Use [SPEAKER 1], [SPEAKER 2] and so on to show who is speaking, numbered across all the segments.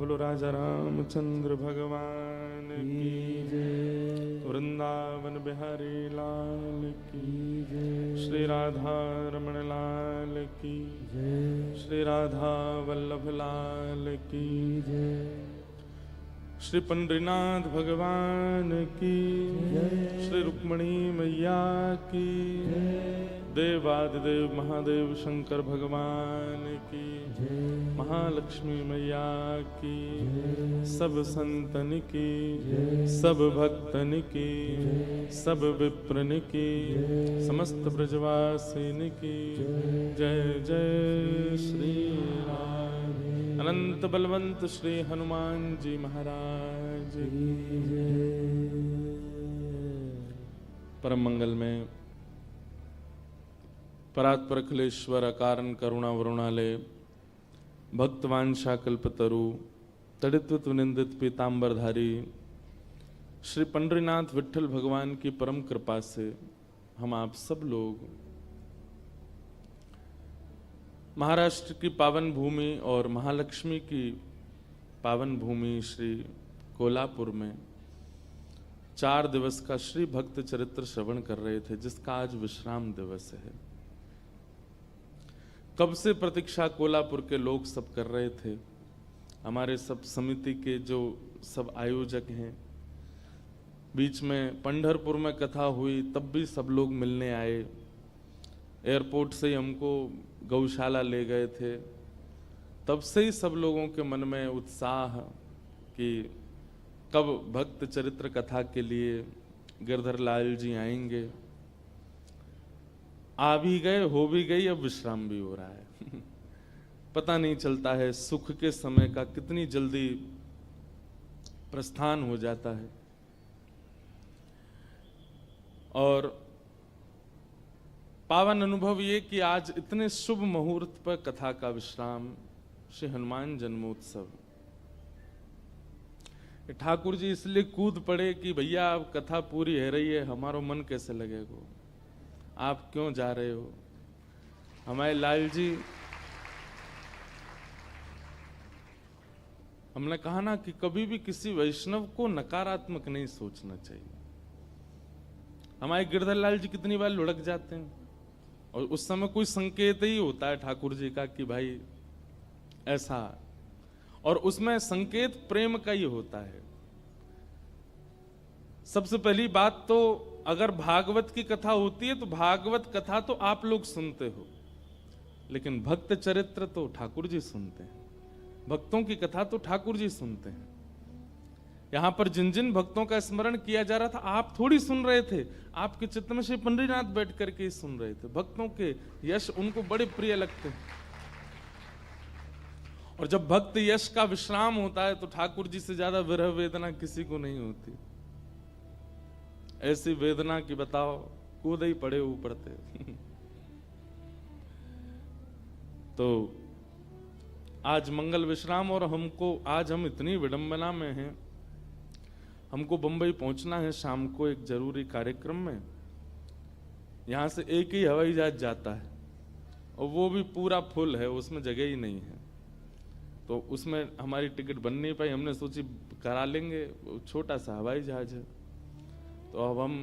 [SPEAKER 1] बोलो राजा रामचंद्र भगवान की जय। वृंदावन बिहारी लाल की जय। श्री राधा रमण लाल की जय। श्री राधा वल्लभ लाल की जय। श्री पंडरीनाथ भगवान की जय। श्री रुक्मणी मैया की जय। देवादिदेव महादेव शंकर भगवान की जय। महालक्ष्मी मैया की जय। सब संतन की जय। सब भक्तन की जय। सब विप्रन की जय। समस्त ब्रजवासिन की जय। जय श्री राम। अनंत बलवंत श्री हनुमान जी महाराज की जय। परम मंगल में परात्पर अखिलेश्वर अकारण करुणा वरुणालय भक्तवांशा कल्पतरु तड़ित्व निंदित पीतांबरधारी श्री पंडरीनाथ विठ्ठल भगवान की परम कृपा से हम आप सब लोग महाराष्ट्र की पावन भूमि और महालक्ष्मी की पावन भूमि श्री कोल्हापुर में 4 दिवस का श्री भक्त चरित्र श्रवण कर रहे थे, जिसका आज विश्राम दिवस है। कब से प्रतीक्षा कोल्हापुर के लोग सब कर रहे थे। हमारे सब समिति के जो सब आयोजक हैं, बीच में पंढरपुर में कथा हुई तब भी सब लोग मिलने आए। एयरपोर्ट से ही हमको गौशाला ले गए थे, तब से ही सब लोगों के मन में उत्साह कि कब भक्त चरित्र कथा के लिए गिरधर लाल जी आएंगे। आ भी गए, हो भी गई, अब विश्राम भी हो रहा है। पता नहीं चलता है सुख के समय का कितनी जल्दी प्रस्थान हो जाता है। और पावन अनुभव ये कि आज इतने शुभ मुहूर्त पर कथा का विश्राम, श्री हनुमान जन्मोत्सव। ठाकुर जी इसलिए कूद पड़े कि भैया अब कथा पूरी है रही है, हमारा मन कैसे लगेगा, आप क्यों जा रहे हो। हमारे लाल जी, हमने कहा ना कि कभी भी किसी वैष्णव को नकारात्मक नहीं सोचना चाहिए। हमारे गिरधर लाल जी कितनी बार लुढ़क जाते हैं और उस समय कोई संकेत ही होता है ठाकुर जी का कि भाई ऐसा, और उसमें संकेत प्रेम का ही होता है। सबसे पहली बात तो अगर भागवत की कथा होती है तो भागवत कथा तो आप लोग सुनते हो, लेकिन भक्त चरित्र तो ठाकुर जी सुनते हैं। भक्तों की कथा तो ठाकुर जी सुनते हैं। यहां पर जिन जिन भक्तों का स्मरण किया जा रहा था, आप थोड़ी सुन रहे थे, आपके चित्त में श्री पंडरीनाथ बैठ करके सुन रहे थे। भक्तों के यश उनको बड़े प्रिय लगते हैं, और जब भक्त यश का विश्राम होता है तो ठाकुर जी से ज्यादा विरह वेदना किसी को नहीं होती। ऐसी वेदना की बताओ, कूद ही पड़े ऊपर थे। तो आज मंगल विश्राम, और हमको आज हम इतनी विडंबना में हैं। हमको बंबई पहुंचना है शाम को एक जरूरी कार्यक्रम में। यहां से एक ही हवाई जहाज जाता है और वो भी पूरा फुल है, उसमें जगह ही नहीं है। तो उसमें हमारी टिकट बन नहीं पाई। हमने सोची करा लेंगे, छोटा सा हवाई जहाज है। तो अब हम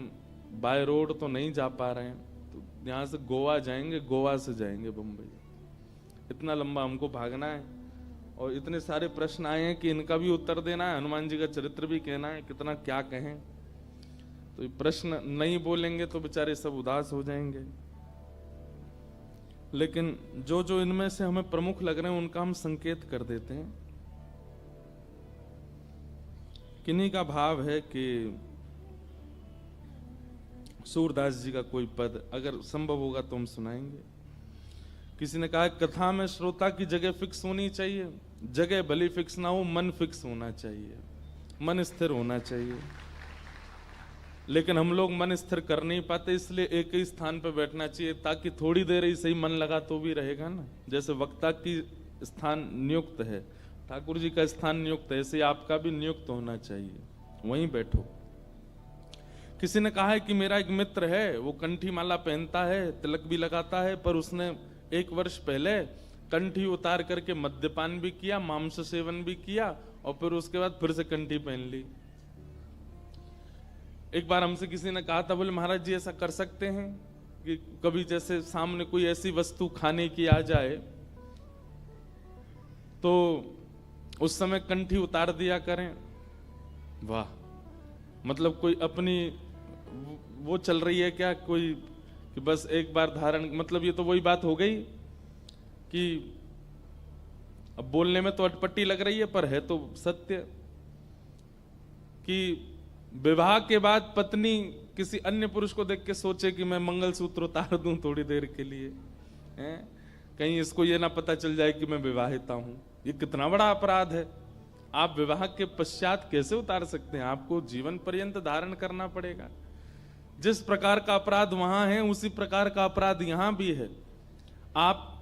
[SPEAKER 1] बाय रोड तो नहीं जा पा रहे हैं, तो यहाँ से गोवा जाएंगे, गोवा से जाएंगे बम्बई। इतना लंबा हमको भागना है और इतने सारे प्रश्न आए हैं कि इनका भी उत्तर देना है, हनुमान जी का चरित्र भी कहना है, कितना क्या कहें। तो ये प्रश्न नहीं बोलेंगे तो बेचारे सब उदास हो जाएंगे। लेकिन जो जो इनमें से हमें प्रमुख लग रहे हैं उनका हम संकेत कर देते हैं। किन्हीं का भाव है कि सूरदास जी का कोई पद अगर संभव होगा तो हम सुनाएंगे। किसी ने कहा कथा में श्रोता की जगह फिक्स होनी चाहिए। जगह भली फिक्स ना हो, मन फिक्स होना चाहिए, मन स्थिर होना चाहिए। लेकिन हम लोग मन स्थिर कर नहीं पाते, इसलिए एक ही स्थान पर बैठना चाहिए ताकि थोड़ी देर ही सही मन लगा तो भी रहेगा ना। जैसे वक्ता की स्थान नियुक्त है, ठाकुर जी का स्थान नियुक्त है, ऐसे आपका भी नियुक्त होना चाहिए, वहीं बैठो। किसी ने कहा है कि मेरा एक मित्र है, वो कंठी माला पहनता है, तिलक भी लगाता है, पर उसने 1 वर्ष पहले कंठी उतार करके मद्यपान भी किया, मांस सेवन भी किया, और फिर उसके बाद फिर से कंठी पहन ली। एक बार हमसे किसी ने कहा था, बोले महाराज जी ऐसा कर सकते हैं कि कभी जैसे सामने कोई ऐसी वस्तु खाने की आ जाए तो उस समय कंठी उतार दिया करें। वाह, मतलब कोई अपनी वो चल रही है क्या कोई कि बस एक बार धारण, मतलब ये तो वही बात हो गई कि अब बोलने में तो अटपटी लग रही है पर है तो सत्य कि विवाह के बाद पत्नी किसी अन्य पुरुष को देख के सोचे कि मैं मंगलसूत्र उतार दूं थोड़ी देर के लिए, कहीं इसको ये ना पता चल जाए कि मैं विवाहिता हूं। ये कितना बड़ा अपराध है। आप विवाह के पश्चात कैसे उतार सकते हैं? आपको जीवन पर्यंत धारण करना पड़ेगा। जिस प्रकार का अपराध वहां है उसी प्रकार का अपराध यहां भी है। आप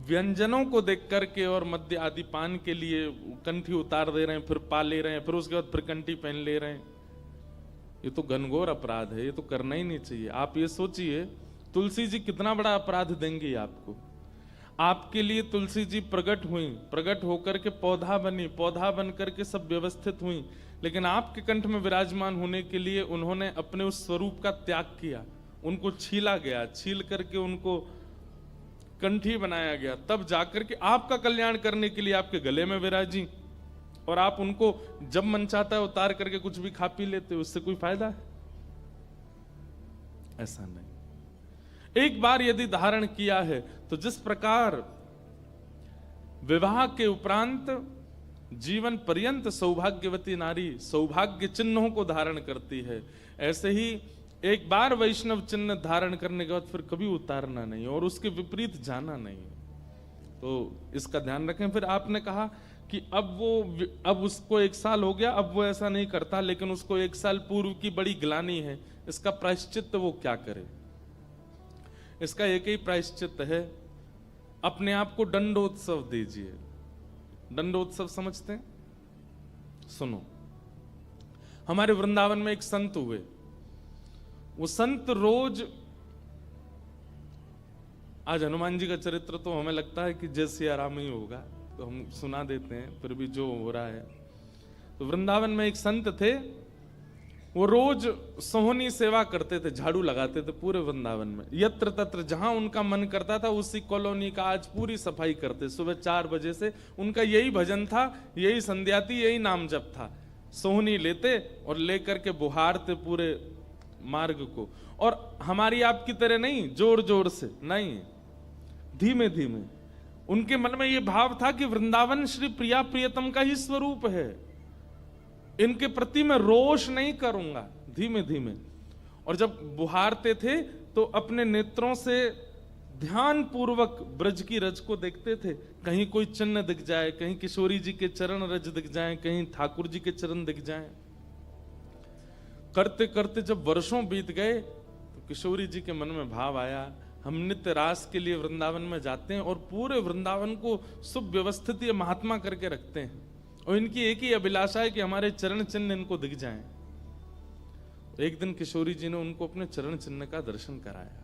[SPEAKER 1] व्यंजनों को देख करके और मद्य आदि पान के लिए कंठी उतार दे रहे हैं, फिर पा ले रहे हैं, फिर उसके बाद फिर कंठी पहन ले रहे हैं। ये तो घनघोर अपराध है, ये तो करना ही नहीं चाहिए। आप ये सोचिए तुलसी जी कितना बड़ा अपराध देंगी आपको। आपके लिए तुलसी जी प्रकट हुई, प्रकट होकर के पौधा बनी, पौधा बन करके सब व्यवस्थित हुई, लेकिन आपके कंठ में विराजमान होने के लिए उन्होंने अपने उस स्वरूप का त्याग किया। उनको छीला गया, छील करके उनको कंठी बनाया गया, तब जाकर के आपका कल्याण करने के लिए आपके गले में विराजी, और आप उनको जब मन चाहता है उतार करके कुछ भी खा पी लेते हो। उससे कोई फायदा है? ऐसा नहीं। एक बार यदि धारण किया है तो जिस प्रकार विवाह के उपरांत जीवन पर्यंत सौभाग्यवती नारी सौभाग्य चिन्हों को धारण करती है, ऐसे ही एक बार वैष्णव चिन्ह धारण करने के बाद फिर कभी उतारना नहीं और उसके विपरीत जाना नहीं। तो इसका ध्यान रखें। फिर आपने कहा कि अब उसको 1 साल हो गया, अब वो ऐसा नहीं करता, लेकिन उसको 1 साल पूर्व की बड़ी ग्लानि है, इसका प्रायश्चित्त वो क्या करे? इसका एक ही प्रायश्चित्त है, अपने आप को दंडोत्सव दीजिए। दंडोत्सव समझते हैं? सुनो, हमारे वृंदावन में एक संत हुए। वो संत रोज, आज हनुमान जी का चरित्र तो हमें लगता है कि जय सिया राम ही होगा, तो हम सुना देते हैं, फिर भी जो हो रहा है। तो वृंदावन में एक संत थे, वो रोज सोहनी सेवा करते थे, झाड़ू लगाते थे पूरे वृंदावन में। यत्र तत्र जहां उनका मन करता था उसी कॉलोनी का आज पूरी सफाई करते। सुबह 4 बजे से उनका यही भजन था, यही संध्या थी, यही नाम जप था। सोहनी लेते और लेकर के बुहारते पूरे मार्ग को, और हमारी आपकी तरह नहीं जोर जोर से, नहीं, धीमे धीमे। उनके मन में यह भाव था कि वृंदावन श्री प्रिया प्रियतम का ही स्वरूप है, इनके प्रति मैं रोष नहीं करूंगा, धीमे धीमे। और जब बुहारते थे तो अपने नेत्रों से ध्यान पूर्वक ब्रज की रज को देखते थे। कहीं कोई चिन्ह दिख जाए, कहीं किशोरी जी के चरण रज दिख जाए, कहीं ठाकुर जी के चरण दिख जाए। करते करते जब वर्षों बीत गए तो किशोरी जी के मन में भाव आया, हम नित्य रास के लिए वृंदावन में जाते हैं और पूरे वृंदावन को सुव्यवस्थित ये महात्मा करके रखते हैं, और इनकी एक ही अभिलाषा है कि हमारे चरण चिन्ह इनको दिख जाएं। एक दिन किशोरी जी ने उनको अपने चरण चिन्ह का दर्शन कराया।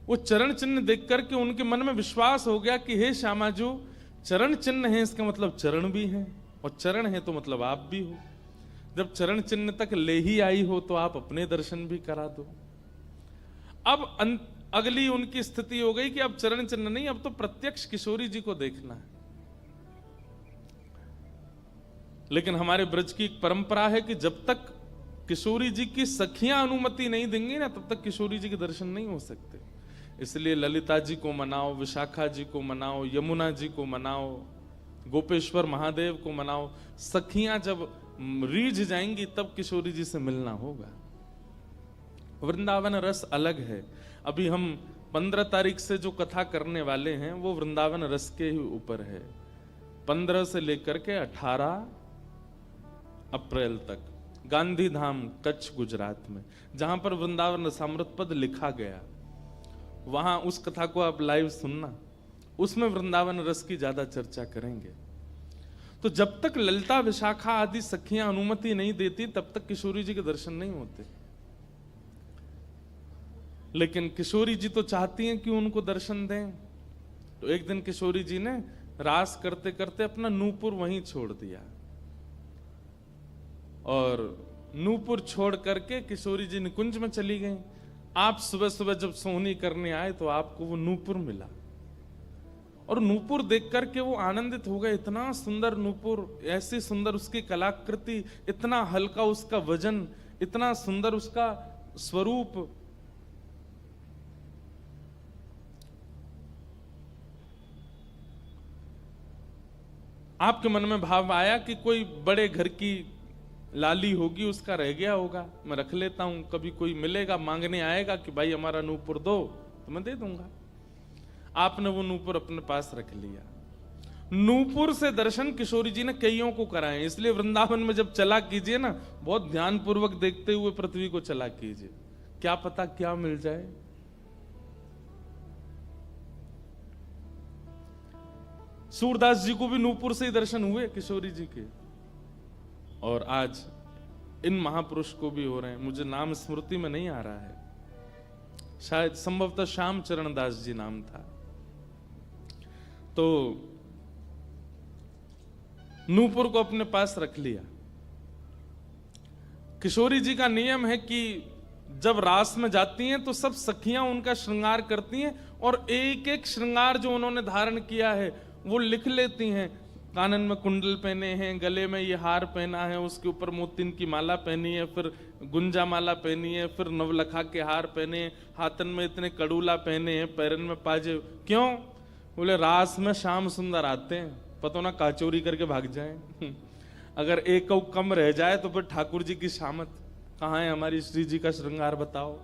[SPEAKER 1] वो चरण चिन्ह देख करके उनके मन में विश्वास हो गया कि हे श्यामा जो चरण चिन्ह है, इसका मतलब चरण भी है, और चरण है तो मतलब आप भी हो। जब चरण चिन्ह तक ले ही आई हो तो आप अपने दर्शन भी करा दो। अब अगली उनकी स्थिति हो गई कि अब चरण चिन्ह नहीं, अब तो प्रत्यक्ष किशोरी जी को देखना है। लेकिन हमारे ब्रज की एक परंपरा है कि जब तक किशोरी जी की सखियां अनुमति नहीं देंगी ना, तब तक किशोरी जी के दर्शन नहीं हो सकते। इसलिए ललिता जी को मनाओ, विशाखा जी को मनाओ, यमुना जी को मनाओ, गोपेश्वर महादेव को मनाओ। सखियां जब रीझ जाएंगी तब किशोरी जी से मिलना होगा। वृंदावन रस अलग है। अभी हम 15 तारीख से जो कथा करने वाले हैं वो वृंदावन रस के ही ऊपर है। 15 से लेकर के 18 अप्रैल तक गांधी धाम कच्छ गुजरात में, जहां पर वृंदावन रसामृत पद लिखा गया, वहां उस कथा को आप लाइव सुनना। उसमें वृंदावन रस की ज्यादा चर्चा करेंगे। तो जब तक ललिता विशाखा आदि सखियां अनुमति नहीं देती तब तक किशोरी जी के दर्शन नहीं होते। लेकिन किशोरी जी तो चाहती हैं कि उनको दर्शन दें, तो एक दिन किशोरी जी ने रास करते करते अपना नूपुर वहीं छोड़ दिया, और नूपुर छोड़ करके किशोरी जी निकुंज में चली गई। आप सुबह सुबह जब सोहनी करने आए तो आपको वो नूपुर मिला, और नूपुर देख करके वो आनंदित हो गए। इतना सुंदर नूपुर, ऐसी सुंदर उसकी कलाकृति, इतना हल्का उसका वजन, इतना सुंदर उसका स्वरूप। आपके मन में भाव आया कि कोई बड़े घर की लाली होगी, उसका रह गया होगा, मैं रख लेता हूं, कभी कोई मिलेगा मांगने आएगा कि भाई हमारा नूपुर दो तो मैं दे दूंगा। आपने वो नूपुर अपने पास रख लिया। नूपुर से दर्शन किशोरी जी ने कईयों को कराए, इसलिए वृंदावन में जब चला कीजिए ना, बहुत ध्यानपूर्वक देखते हुए पृथ्वी को चला कीजिए, क्या पता क्या मिल जाए। सूरदास जी को भी नूपुर से ही दर्शन हुए किशोरी जी के, और आज इन महापुरुष को भी हो रहे हैं। मुझे नाम स्मृति में नहीं आ रहा है, शायद संभवतः श्याम चरण दास जी नाम था। तो नूपुर को अपने पास रख लिया। किशोरी जी का नियम है कि जब रास में जाती हैं तो सब सखियां उनका श्रृंगार करती हैं, और एक एक श्रृंगार जो उन्होंने धारण किया है वो लिख लेती हैं। कानन में कुंडल पहने हैं, गले में ये हार पहना है, उसके ऊपर मोतिन की माला पहनी है, फिर गुंजा माला पहनी है, फिर नवलखा के हार पहने हैं, हाथन में इतने कड़ूला पहने हैं, पैरन में पाजे। क्यों? बोले रास में श्याम सुंदर आते हैं, पता ना काचोरी करके भाग जाएं। अगर एक कम रह जाए तो फिर ठाकुर जी की शामत कहाँ है, हमारी श्री जी का श्रृंगार बताओ।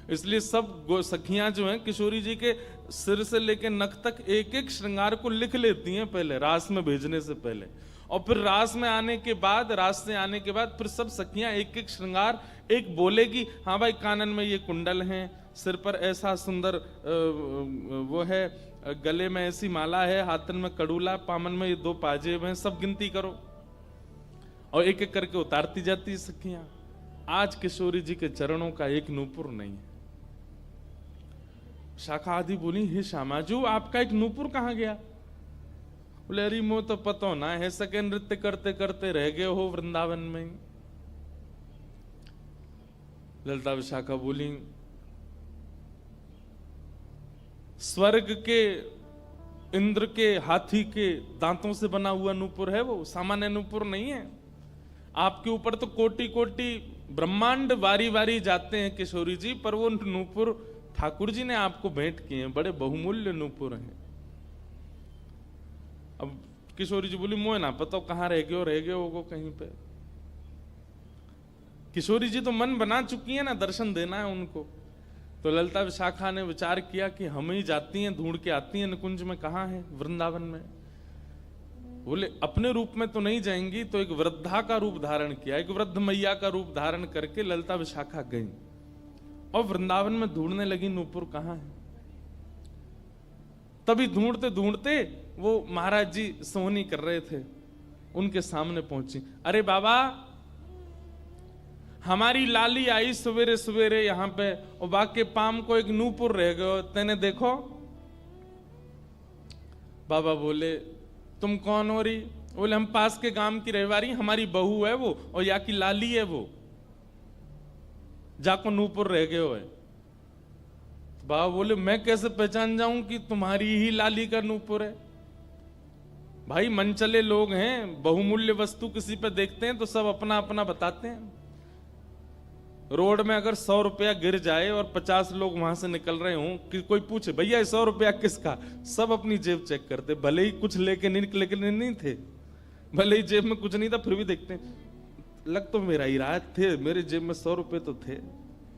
[SPEAKER 1] इसलिए सब सखियां जो हैं किशोरी जी के सिर से लेकर नख तक एक एक श्रृंगार को लिख लेती हैं पहले, रास में भेजने से पहले, और फिर रास में आने के बाद, रास से आने के बाद फिर सब सखियां एक एक श्रृंगार, एक बोलेगी हाँ भाई कानन में ये कुंडल हैं, सिर पर ऐसा सुंदर वो है, गले में ऐसी माला है, हाथन में कड़ूला, पामन में ये 2 पाजेब हैं, सब गिनती करो, और एक एक करके उतारती जाती है सखियां। आज किशोरी जी के चरणों का एक नूपुर नहीं है। शाखा आदि बोली हे श्यामाजू आपका एक नूपुर कहां गया? बोले अरे मो तो पता ना है, सके नृत्य करते करते रह गए हो वृंदावन में। ललिता विशाखा बोली स्वर्ग के इंद्र के हाथी के दांतों से बना हुआ नूपुर है वो, सामान्य नूपुर नहीं है। आपके ऊपर तो कोटि कोटि ब्रह्मांड वारी वारी जाते हैं किशोरी जी, पर वो नूपुर ठाकुर जी ने आपको भेंट किए हैं, बड़े बहुमूल्य नूपुर हैं। अब किशोरी जी बोली मोए ना पता कहां रह गए होगो कहीं पे। किशोरी जी तो मन बना चुकी है ना, दर्शन देना है उनको। तो ललिता विशाखा ने विचार किया कि हम ही जाती हैं, ढूंढ के आती हैं निकुंज में कहां है, वृंदावन में। बोले अपने रूप में तो नहीं जाएंगी, तो एक वृद्धा का रूप धारण किया, एक वृद्ध मैया का रूप धारण करके ललिता विशाखा गई और वृंदावन में ढूंढने लगी नूपुर कहां है। तभी ढूंढते ढूंढते वो महाराज जी सोहनी कर रहे थे, उनके सामने पहुंची। अरे बाबा हमारी लाली आई सवेरे सवेरे यहां पे, और बाके पाम को एक नूपुर रह गयो, तेने देखो? बाबा बोले तुम कौन हो रही? बोले हम पास के गांव की रहवारी, हमारी बहू है वो, और या की लाली है वो, जाको नूपुर रह गयो है। तो बाबा बोले मैं कैसे पहचान जाऊं कि तुम्हारी ही लाली का नूपुर है? भाई मनचले लोग हैं, बहुमूल्य वस्तु किसी पे देखते हैं तो सब अपना अपना बताते हैं। रोड में अगर 100 रुपया गिर जाए और 50 लोग वहां से निकल रहे हों, कि कोई पूछे भैया 100 रुपया किसका, सब अपनी जेब चेक करते, भले ही कुछ लेके नहीं थे, भले ही जेब में कुछ नहीं था, फिर भी देखते हैं लग तो मेरा ही रहा थे, मेरे जेब में 100 रुपए तो थे।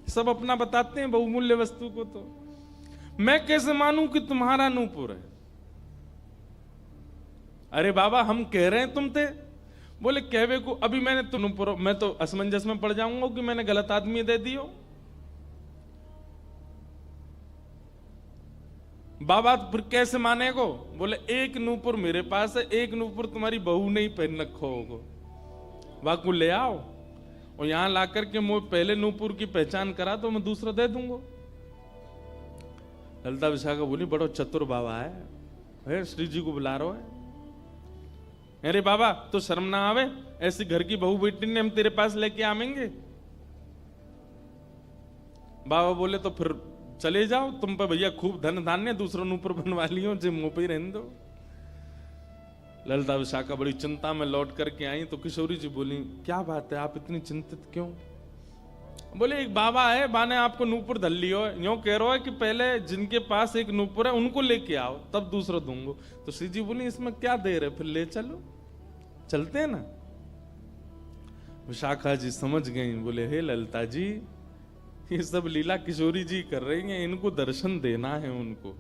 [SPEAKER 1] सब अपना बताते हैं बहुमूल्य वस्तु को। तो मैं कैसे मानूं कि तुम्हारा नूपुर है? अरे बाबा हम कह रहे हैं तुम थे। बोले कहवे को अभी मैंने तो नूपुर, मैं तो असमंजस में पड़ जाऊंगा कि मैंने गलत आदमी दे दियो। बाबा फिर कैसे माने को? बोले एक नूपुर मेरे पास है, एक नूपुर तुम्हारी बहू ने ही पहन रखो होगो, वाकू ले आओ, और यहां लाकर के मुझे पहले नूपुर की पहचान करा तो मैं दूसरा दे दूंगा। ललिता विशाखा बोली बड़ो चतुर बाबा है, श्री जी को बुला रहा है। अरे बाबा तो शर्म ना आवे, ऐसी घर की बहू बेटी ने हम तेरे पास लेके आवेंगे। बाबा बोले तो फिर चले जाओ, तुम पे भैया खूब धन धान्य, दूसरों ने ऊपर बनवा लियो, जो मुंह पे ही रहने दो। ललिता विशाखा बड़ी चिंता में लौट करके आई तो किशोरी जी बोली क्या बात है, आप इतनी चिंतित क्यों? बोले एक बाबा है, बाने आपको नूपुर धल लियो, यूं कह रहा है कि पहले जिनके पास एक नूपुर है उनको लेके आओ तब दूसरा दूंगो। तो श्री जी बोली इसमें क्या देर है, फिर ले चलो, चलते हैं ना। विशाखा जी समझ गई, बोले हे ललिता जी ये सब लीला किशोरी जी कर रही हैं, इनको दर्शन देना है उनको,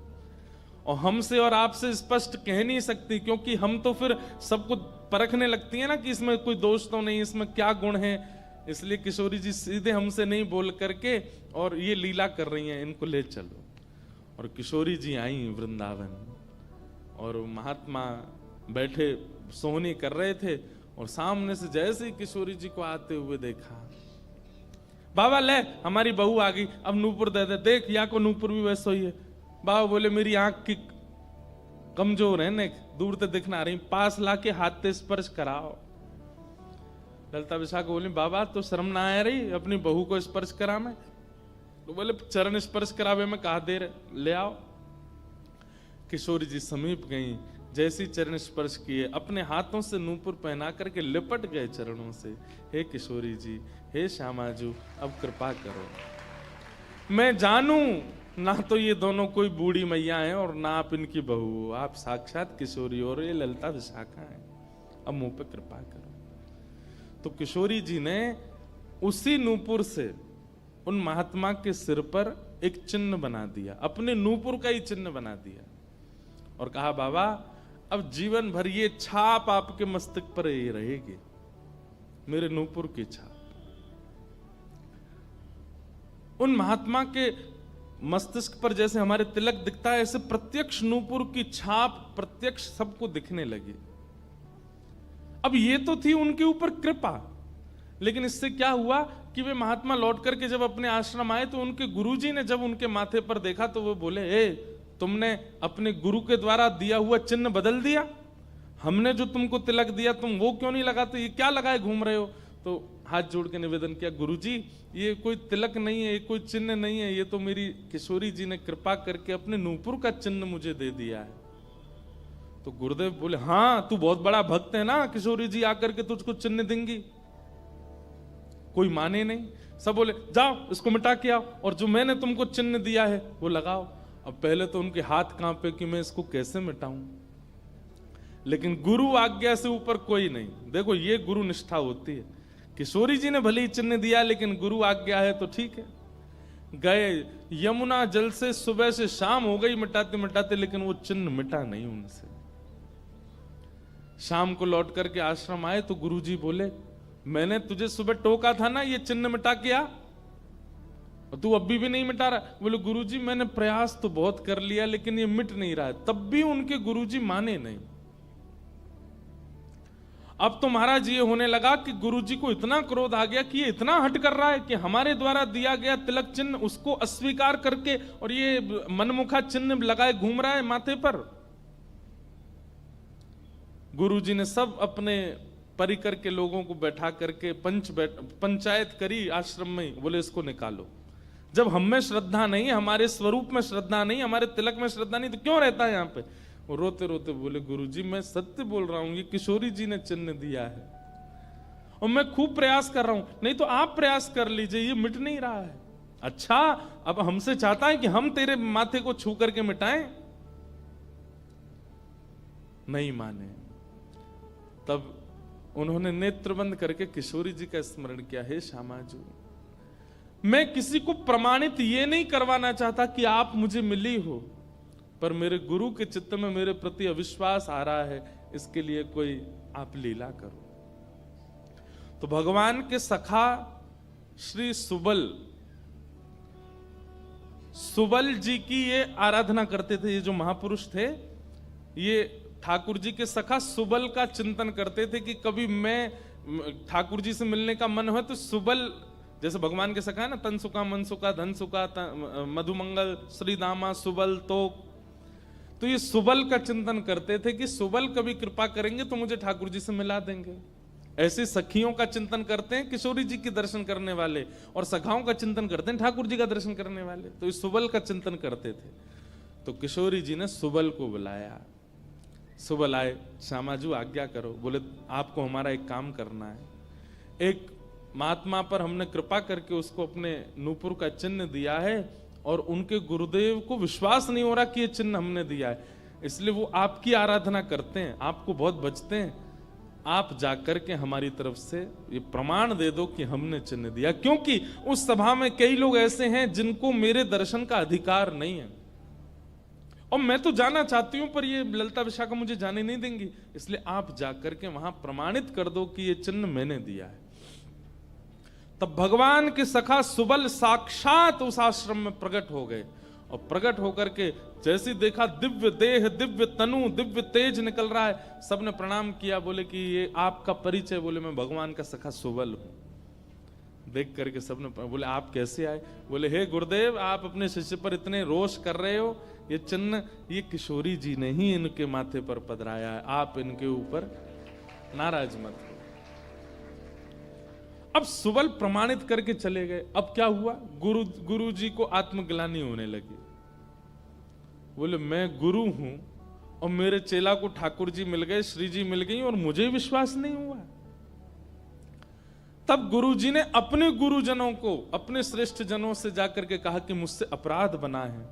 [SPEAKER 1] और हमसे और आपसे स्पष्ट कह नहीं सकती, क्योंकि हम तो फिर सबको परखने लगती है ना कि इसमें कोई दोष तो नहीं, इसमें क्या गुण है। इसलिए किशोरी जी सीधे हमसे नहीं बोल करके और ये लीला कर रही हैं, इनको ले चलो। और किशोरी जी आई वृंदावन, और महात्मा बैठे सोहनी कर रहे थे, और सामने से जैसे ही किशोरी जी को आते हुए देखा, बाबा ले हमारी बहू आ गई, अब नूपुर दे दे, देख या को नूपुर भी वैसा ही है। बाबा बोले मेरी आंख की कमजोर है, ने दूर से दिखना रही, पास लाके हाथ से स्पर्श कराओ। ललिता विशाखा बोली बाबा तो शर्म ना आ रही अपनी बहू को स्पर्श करा में? तो बोले चरण स्पर्श करावे में कहा देर, ले आओ। किशोरी जी समीप गई, जैसी चरण स्पर्श किए अपने हाथों से नूपुर पहना करके लिपट गए चरणों से। हे किशोरी जी, हे श्यामाजू, अब कृपा करो, मैं जानूं ना तो ये दोनों कोई बूढ़ी मैया हैं और ना आप इनकी बहू हो, आप साक्षात किशोरी और ये ललिता विशाखा हैं, अब मुंह पे कृपा करो। तो किशोरी जी ने उसी नूपुर से उन महात्मा के सिर पर एक चिन्ह बना दिया, अपने नूपुर का ही चिन्ह बना दिया, और कहा बाबा अब जीवन भर ये छाप आपके मस्तक पर ही रहेगी, मेरे नूपुर की छाप। उन महात्मा के मस्तिष्क पर जैसे हमारे तिलक दिखता है, ऐसे प्रत्यक्ष नूपुर की छाप प्रत्यक्ष सबको दिखने लगी। अब ये तो थी उनके ऊपर कृपा, लेकिन इससे क्या हुआ कि वे महात्मा लौट करके जब अपने आश्रम आए तो उनके गुरुजी ने जब उनके माथे पर देखा तो वो बोले ए तुमने अपने गुरु के द्वारा दिया हुआ चिन्ह बदल दिया, हमने जो तुमको तिलक दिया तुम वो क्यों नहीं लगाते, ये क्या लगाए घूम रहे हो? तो हाथ जोड़ के निवेदन किया गुरुजी ये कोई तिलक नहीं है, ये कोई चिन्ह नहीं है, ये तो मेरी किशोरी जी ने कृपा करके अपने नूपुर का चिन्ह मुझे दे दिया है। तो गुरुदेव बोले हाँ तू बहुत बड़ा भक्त है ना, किशोरी जी आकर के तुझको चिन्ह देंगी। कोई माने नहीं, सब बोले जाओ इसको मिटा के आओ, और जो मैंने तुमको चिन्ह दिया है वो लगाओ। अब पहले तो उनके हाथ कांपे कि मैं इसको कैसे मिटाऊं, लेकिन गुरु आज्ञा से ऊपर कोई नहीं। देखो ये गुरु निष्ठा होती है, किशोरी जी ने भले ही चिन्ह दिया लेकिन गुरु आज्ञा है तो ठीक है। गए यमुना जल से सुबह से शाम हो गई मिटाते मिटाते, लेकिन वो चिन्ह मिटा नहीं उनसे। शाम को लौट करके आश्रम आए तो गुरुजी बोले मैंने तुझे सुबह टोका था ना ये चिन्ह मिटा के आ, और तू अभी भी नहीं मिटा रहा। बोले गुरुजी मैंने प्रयास तो बहुत कर लिया लेकिन ये मिट नहीं रहा है। तब भी उनके गुरुजी माने नहीं। अब तो महाराज ये होने लगा कि गुरुजी को इतना क्रोध आ गया कि ये इतना हट कर रहा है कि हमारे द्वारा दिया गया तिलक चिन्ह उसको अस्वीकार करके और ये मनमुखा चिन्ह लगाए घूम रहा है माथे पर। गुरुजी ने सब अपने परिकर के लोगों को बैठा करके पंचायत करी आश्रम में, बोले इसको निकालो। जब हम में श्रद्धा नहीं, हमारे स्वरूप में श्रद्धा नहीं, हमारे तिलक में श्रद्धा नहीं, तो क्यों रहता है यहाँ पे? वो रोते रोते बोले गुरुजी मैं सत्य बोल रहा हूं, ये किशोरी जी ने चिन्ह दिया है और मैं खूब प्रयास कर रहा हूं, नहीं तो आप प्रयास कर लीजिए, ये मिट नहीं रहा है। अच्छा अब हमसे चाहता है कि हम तेरे माथे को छू करके मिटाएं? नहीं माने। तब उन्होंने नेत्र बंद करके किशोरी जी का स्मरण किया, हे श्यामाजू मैं किसी को प्रमाणित ये नहीं करवाना चाहता कि आप मुझे मिली हो, पर मेरे गुरु के चित्त में मेरे प्रति अविश्वास आ रहा है, इसके लिए कोई आप लीला करो। तो भगवान के सखा श्री सुबल जी की ये आराधना करते थे। ये जो महापुरुष थे ये ठाकुर जी के सखा सुबल का चिंतन करते थे कि कभी मैं ठाकुर जी से मिलने का मन हो तो सुबल जैसे भगवान के सखा है ना, तन सुखा, मन सुखा, धन सुखा, मधुमंगल, श्रीदामा, सुबल, तो ये सुबल का चिंतन करते थे कि सुबल कभी कृपा करेंगे तो मुझे ठाकुर जी से मिला देंगे। ऐसे सखियों का चिंतन करते हैं किशोरी जी के दर्शन करने वाले, और सखाओं का चिंतन करते हैं ठाकुर जी का दर्शन करने वाले। तो इस सुबल का चिंतन करते थे। तो किशोरी जी ने सुबल को बुलाया। सुबल आए, श्यामाजू आज्ञा करो। बोले आपको हमारा एक काम करना है। एक महात्मा पर हमने कृपा करके उसको अपने नूपुर का चिन्ह दिया है, और उनके गुरुदेव को विश्वास नहीं हो रहा कि ये चिन्ह हमने दिया है, इसलिए वो आपकी आराधना करते हैं, आपको बहुत बचते हैं। आप जाकर के हमारी तरफ से ये प्रमाण दे दो कि हमने चिन्ह दिया, क्योंकि उस सभा में कई लोग ऐसे हैं जिनको मेरे दर्शन का अधिकार नहीं है, और मैं तो जाना चाहती हूं पर ये ललिता विशाखा मुझे जाने नहीं देंगी, इसलिए आप जाकर के वहां प्रमाणित कर दो कि ये चिन्ह मैंने दिया है। तब भगवान के सखा सुबल साक्षात उस आश्रम में प्रकट हो गए, और प्रकट होकर के जैसे देखा दिव्य देह, दिव्य तनु, दिव्य तेज निकल रहा है, सबने प्रणाम किया। बोले कि ये आपका परिचय? बोले मैं भगवान का सखा सुबल हूं। देख करके सबने बोले आप कैसे आए? बोले हे गुरुदेव, आप अपने शिष्य पर इतने रोष कर रहे हो, ये चिन्ह ये किशोरी जी ने ही इनके माथे पर पधराया है, आप इनके ऊपर नाराज मत हो। अब सुबल प्रमाणित करके चले गए। अब क्या हुआ? गुरु जी को आत्मग्लानि होने लगी। बोले मैं गुरु हूं और मेरे चेला को ठाकुर जी मिल गए, श्री जी मिल गई, और मुझे विश्वास नहीं हुआ। तब गुरु जी ने अपने गुरुजनों को, अपने श्रेष्ठ जनों से जाकर के कहा कि मुझसे अपराध बना है।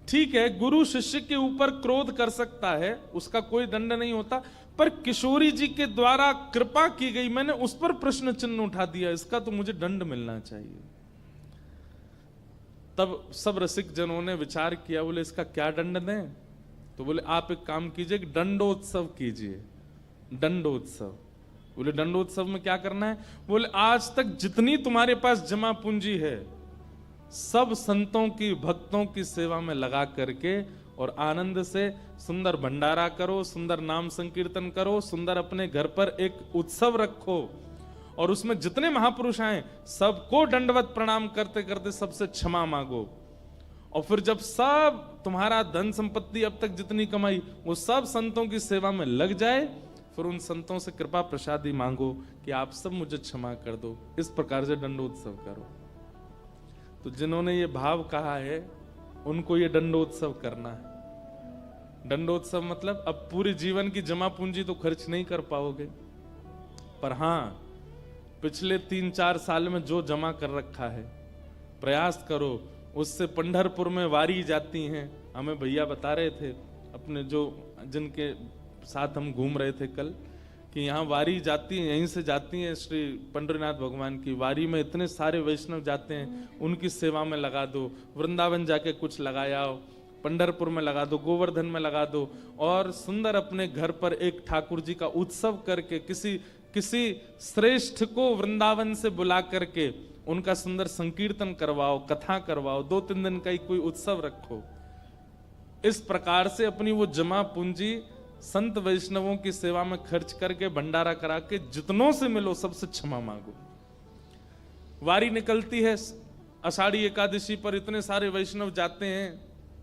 [SPEAKER 1] ठीक है, गुरु शिष्य के ऊपर क्रोध कर सकता है, उसका कोई दंड नहीं होता, पर किशोरी जी के द्वारा कृपा की गई, मैंने उस पर प्रश्न चिन्ह उठा दिया, इसका तो मुझे दंड मिलना चाहिए। तब सब रसिक जनों ने विचार किया, बोले इसका क्या दंड दें? तो बोले आप एक काम कीजिए, दंडोत्सव कीजिए। दंडोत्सव। बोले दंडोत्सव में क्या करना है? बोले आज तक जितनी तुम्हारे पास जमा पूंजी है, सब संतों की, भक्तों की सेवा में लगा करके और आनंद से सुंदर भंडारा करो, सुंदर नाम संकीर्तन करो, सुंदर अपने घर पर एक उत्सव रखो, और उसमें जितने महापुरुष आए सबको दंडवत प्रणाम करते करते सबसे क्षमा मांगो। और फिर जब सब तुम्हारा धन संपत्ति अब तक जितनी कमाई वो सब संतों की सेवा में लग जाए, फिर उन संतों से कृपा प्रसादी मांगो कि आप सब मुझे क्षमा कर दो। इस प्रकार से दंडोत्सव करो। तो जिन्होंने ये भाव कहा है उनको ये दंडोत्सव करना है। दंडोत्सव मतलब अब पूरे जीवन की जमा पूंजी तो खर्च नहीं कर पाओगे, पर हां पिछले 3-4 साल में जो जमा कर रखा है प्रयास करो उससे। पंढरपुर में वारी जाती हैं, हमें भैया बता रहे थे अपने जो जिनके साथ हम घूम रहे थे कल, कि यहाँ वारी जाती है, यहीं से जाती है श्री पंडरीनाथ भगवान की वारी में इतने सारे वैष्णव जाते हैं, उनकी सेवा में लगा दो। वृंदावन जाके कुछ लगाया, पंढरपुर में लगा दो, गोवर्धन में लगा दो, और सुंदर अपने घर पर एक ठाकुर जी का उत्सव करके किसी श्रेष्ठ को वृंदावन से बुला करके उनका सुंदर संकीर्तन करवाओ, कथा करवाओ, 2-3 दिन का ही कोई उत्सव रखो। इस प्रकार से अपनी वो जमा पूंजी संत वैष्णवों की सेवा में खर्च करके भंडारा करा के जितनों से मिलो सबसे क्षमा मांगो। वारी निकलती है आषाढ़ी एकादशी पर, इतने सारे वैष्णव जाते हैं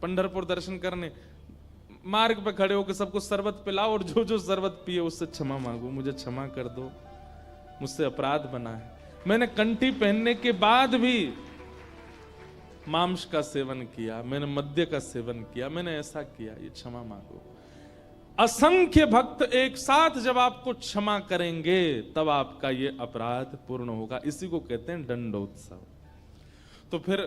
[SPEAKER 1] पंढरपुर दर्शन करने, मार्ग पे खड़े होकर सबको शरबत पिलाओ, और जो जो शरबत पिए उससे क्षमा मांगो, मुझे क्षमा कर दो, मुझसे अपराध बना है, मैंने कंठी पहनने के बाद भी मांस का सेवन किया, मैंने मद्य का सेवन किया, मैंने ऐसा किया, ये क्षमा मांगो। असंख्य भक्त एक साथ जब आपको क्षमा करेंगे तब आपका ये अपराध पूर्ण होगा। इसी को कहते हैं दंडोत्सव। तो फिर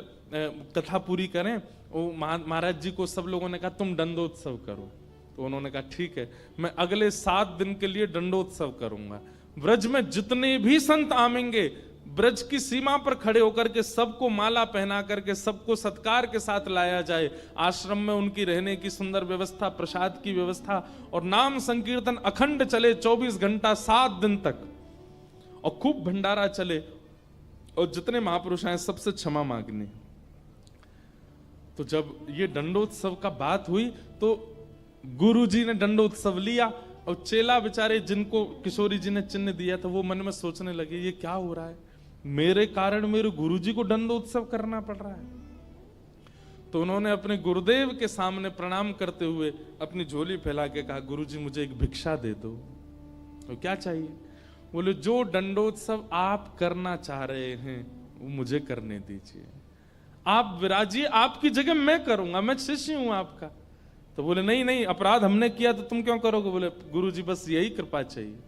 [SPEAKER 1] कथा पूरी करें, वो महाराज जी को सब लोगों ने कहा तुम दंडोत्सव करो, तो उन्होंने कहा ठीक है, मैं अगले 7 दिन के लिए दंडोत्सव करूंगा। ब्रज में जितने भी संत आवेंगे, ब्रज की सीमा पर खड़े होकर के सबको माला पहना करके सबको सत्कार के साथ लाया जाए। आश्रम में उनकी रहने की सुंदर व्यवस्था, प्रसाद की व्यवस्था, और नाम संकीर्तन अखंड चले 24 घंटा 7 दिन तक, और खूब भंडारा चले, और जितने महापुरुष आए सबसे क्षमा मांगनी। तो जब ये दंडोत्सव का बात हुई तो गुरु जी ने दंडोत्सव लिया, और चेला बेचारे जिनको किशोरी जी ने चिन्ह दिया था वो मन में सोचने लगे ये क्या हो रहा है, मेरे कारण मेरे गुरुजी को दंडोत्सव करना पड़ रहा है। तो उन्होंने अपने गुरुदेव के सामने प्रणाम करते हुए अपनी झोली फैला के कहा, गुरुजी मुझे एक भिक्षा दे दो। तो क्या चाहिए? बोले जो दंडोत्सव आप करना चाह रहे हैं वो मुझे करने दीजिए, आप विराजिए, आपकी जगह मैं करूंगा, मैं शिष्य हूं आपका। तो बोले नहीं नहीं, अपराध हमने किया तो तुम क्यों करोगे? बोले गुरुजी बस यही कृपा चाहिए।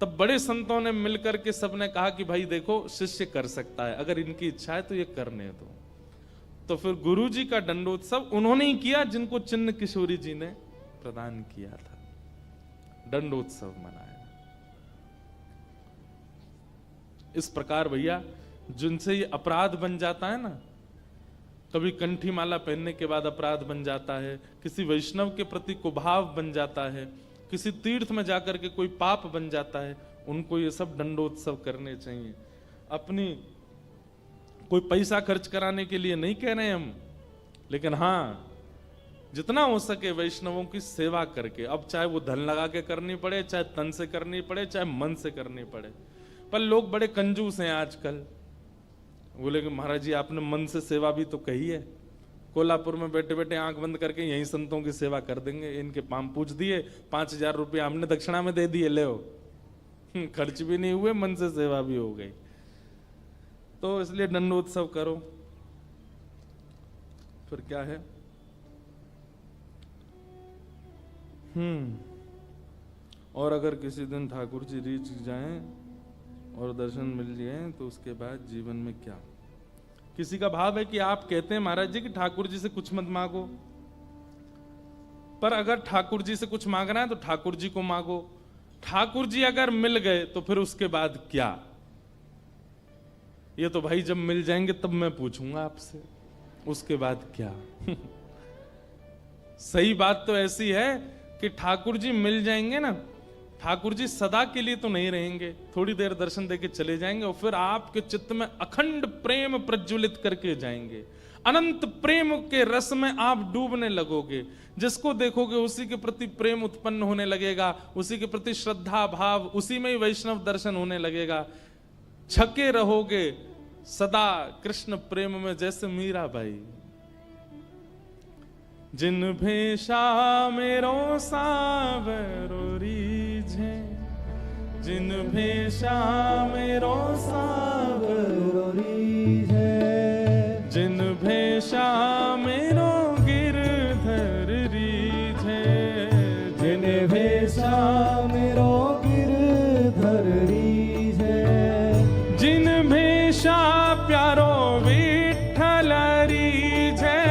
[SPEAKER 1] तब बड़े संतों ने मिलकर के सबने कहा कि भाई देखो, शिष्य कर सकता है, अगर इनकी इच्छा है तो ये करने दो। तो फिर गुरुजी का दंडोत्सव उन्होंने ही किया जिनको चिन्न किशोरी जी ने प्रदान किया था, दंडोत्सव मनाया। इस प्रकार भैया जिनसे ये अपराध बन जाता है ना, कभी कंठी माला पहनने के बाद अपराध बन जाता है, किसी वैष्णव के प्रति कुभाव बन जाता है, किसी तीर्थ में जाकर के कोई पाप बन जाता है, उनको ये सब दंडोत्सव करने चाहिए। अपनी कोई पैसा खर्च कराने के लिए नहीं कह रहे हम, लेकिन हाँ जितना हो सके वैष्णवों की सेवा करके, अब चाहे वो धन लगा के करनी पड़े, चाहे तन से करनी पड़े, चाहे मन से करनी पड़े। पर लोग बड़े कंजूस हैं आजकल। बोले कि महाराज जी आपने मन से सेवा भी तो कही है, कोल्हापुर में बैठे बैठे आंख बंद करके यही संतों की सेवा कर देंगे, इनके पाम पूछ दिए, 5,000 रुपया हमने दक्षिणा में दे दिए, ले खर्च भी नहीं हुए, मन से सेवा भी हो गई। तो इसलिए दंडोत्सव करो। फिर क्या है, और अगर किसी दिन ठाकुर जी रीच जाएं और दर्शन मिल जाए तो उसके बाद जीवन में क्या? किसी का भाव है कि आप कहते हैं महाराज जी कि ठाकुर जी से कुछ मत मांगो, पर अगर ठाकुर जी से कुछ मांगना है तो ठाकुर जी को मांगो। ठाकुर जी अगर मिल गए तो फिर उसके बाद क्या? ये तो भाई जब मिल जाएंगे तब मैं पूछूंगा आपसे, उसके बाद क्या? सही बात तो ऐसी है कि ठाकुर जी मिल जाएंगे ना, ठाकुर जी सदा के लिए तो नहीं रहेंगे, थोड़ी देर दर्शन देके चले जाएंगे और फिर आपके चित्त में अखंड प्रेम प्रज्वलित करके जाएंगे। अनंत प्रेम के रस में आप डूबने लगोगे, जिसको देखोगे उसी के प्रति प्रेम उत्पन्न होने लगेगा, उसी के प्रति श्रद्धा भाव, उसी में ही वैष्णव दर्शन होने लगेगा। छके रहोगे सदा कृष्ण प्रेम में, जैसे मीरा बाई। जिन भेषा मेरो सावरो रीझे, जिन भेषा मेरो सावरो रीझे, जिन भेषा मेरो गिरधर रीझे, जिन भेषा मेरो गिरधर रीझे, जिन भेषा प्यारो विठ्ठल रीझे,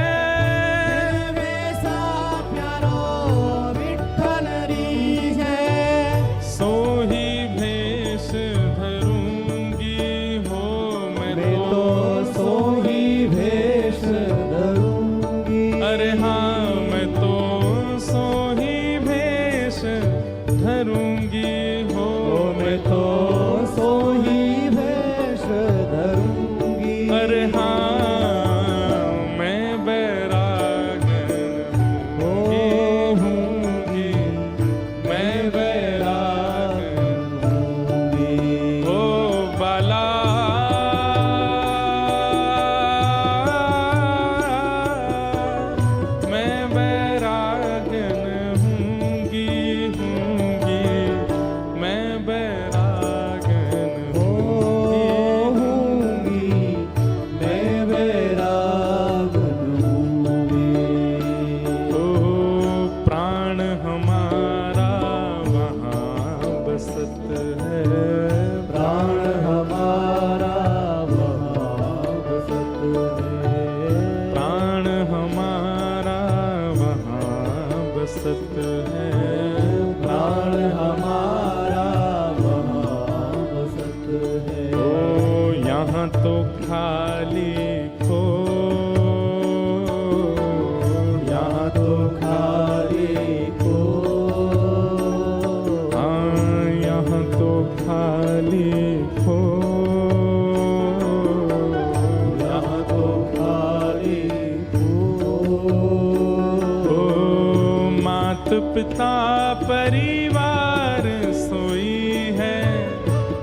[SPEAKER 1] पिता परिवार सोई है,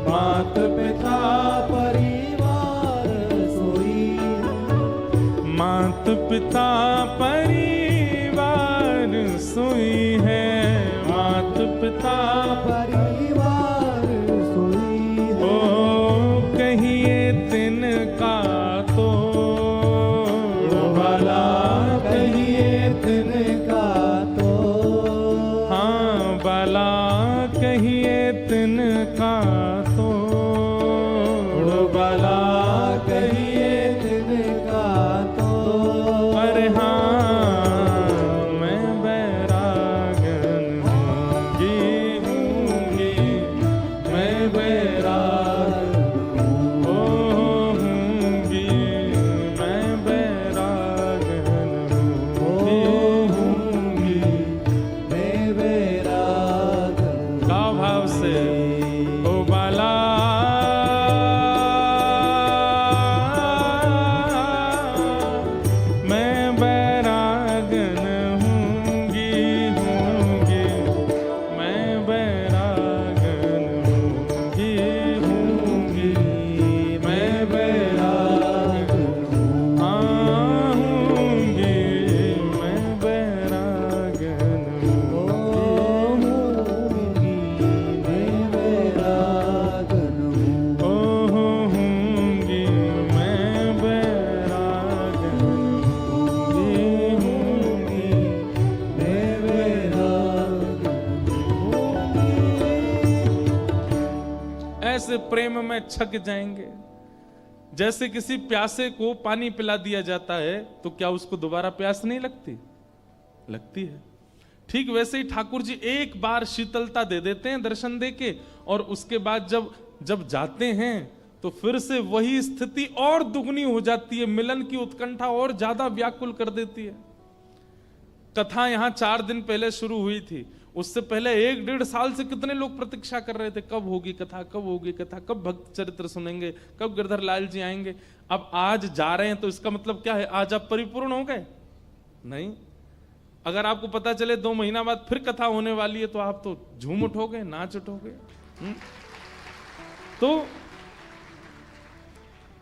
[SPEAKER 1] मात पिता परिवार पिता
[SPEAKER 2] परिवार सोई है।
[SPEAKER 1] ओ कहिए तिनका तो
[SPEAKER 2] भला कहिए तिनका तो,
[SPEAKER 1] हाँ भला कहिए तिनका तो
[SPEAKER 2] भला कहिए तिनका तो।
[SPEAKER 1] अरे हाँ मैं बैरागन हूँगी मैं बैराग हूँगी मैं बैरागन हूँगी।
[SPEAKER 2] मैं बैराग
[SPEAKER 1] गाओ भाव से ओ बाला मैं बैरागन हूँगी हूँगी मैं बैरागन हूँगी मैं बैराग हाँ हूँगी मैं बैरागन
[SPEAKER 2] होंगी। मैं बैराग हूँ।
[SPEAKER 1] ओ हूँगी मैं बैरागन हूँगी।
[SPEAKER 2] मैं बैराग
[SPEAKER 1] ऐसे प्रेम में छक जाएंगे। जैसे किसी प्यासे को पानी पिला दिया जाता है तो क्या उसको दोबारा प्यास नहीं लगती? लगती है। ठीक वैसे ही ठाकुर जी एक बार शीतलता दे देते हैं दर्शन देके, और उसके बाद जब जाते हैं तो फिर से वही स्थिति और दुगनी हो जाती है। मिलन की उत्कंठा और ज्यादा व्याकुल कर देती है। कथा यहां 4 दिन पहले शुरू हुई थी, उससे पहले 1-1.5 साल से कितने लोग प्रतीक्षा कर रहे थे, कब होगी कथा, कब होगी कथा, कब भक्त चरित्र सुनेंगे, कब गिरधर लाल जी आएंगे। अब आज जा रहे हैं तो इसका मतलब क्या है? आज आप परिपूर्ण हो गए? नहीं। अगर आपको पता चले 2 महीना बाद फिर कथा होने वाली है तो आप तो झूम उठोगे, नाच उठोगे। तो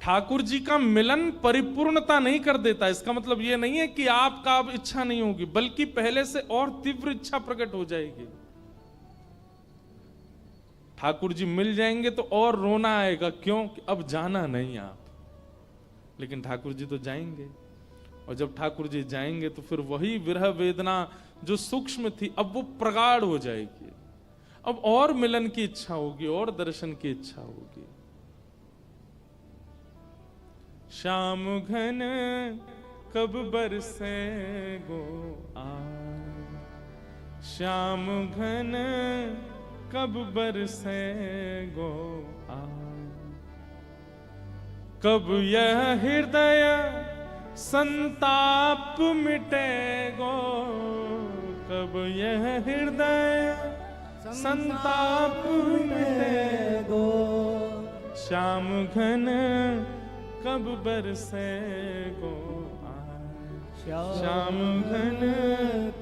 [SPEAKER 1] ठाकुर जी का मिलन परिपूर्णता नहीं कर देता। इसका मतलब यह नहीं है कि आपका अब इच्छा नहीं होगी, बल्कि पहले से और तीव्र इच्छा प्रकट हो जाएगी। ठाकुर जी मिल जाएंगे तो और रोना आएगा, क्यों कि अब जाना नहीं आप। लेकिन ठाकुर जी तो जाएंगे, और जब ठाकुर जी जाएंगे तो फिर वही विरह वेदना जो सूक्ष्म थी अब वो प्रगाढ़ हो जाएगी। अब और मिलन की इच्छा होगी और दर्शन की इच्छा होगी। श्याम घन कब बरसे गो आए, श्याम घन कब बरसे गो आए, कब यह हृदय संताप मिटेगो, कब यह हृदय संताप मिटेगो, श्याम घन कब बरसेगो आए, श्याम घन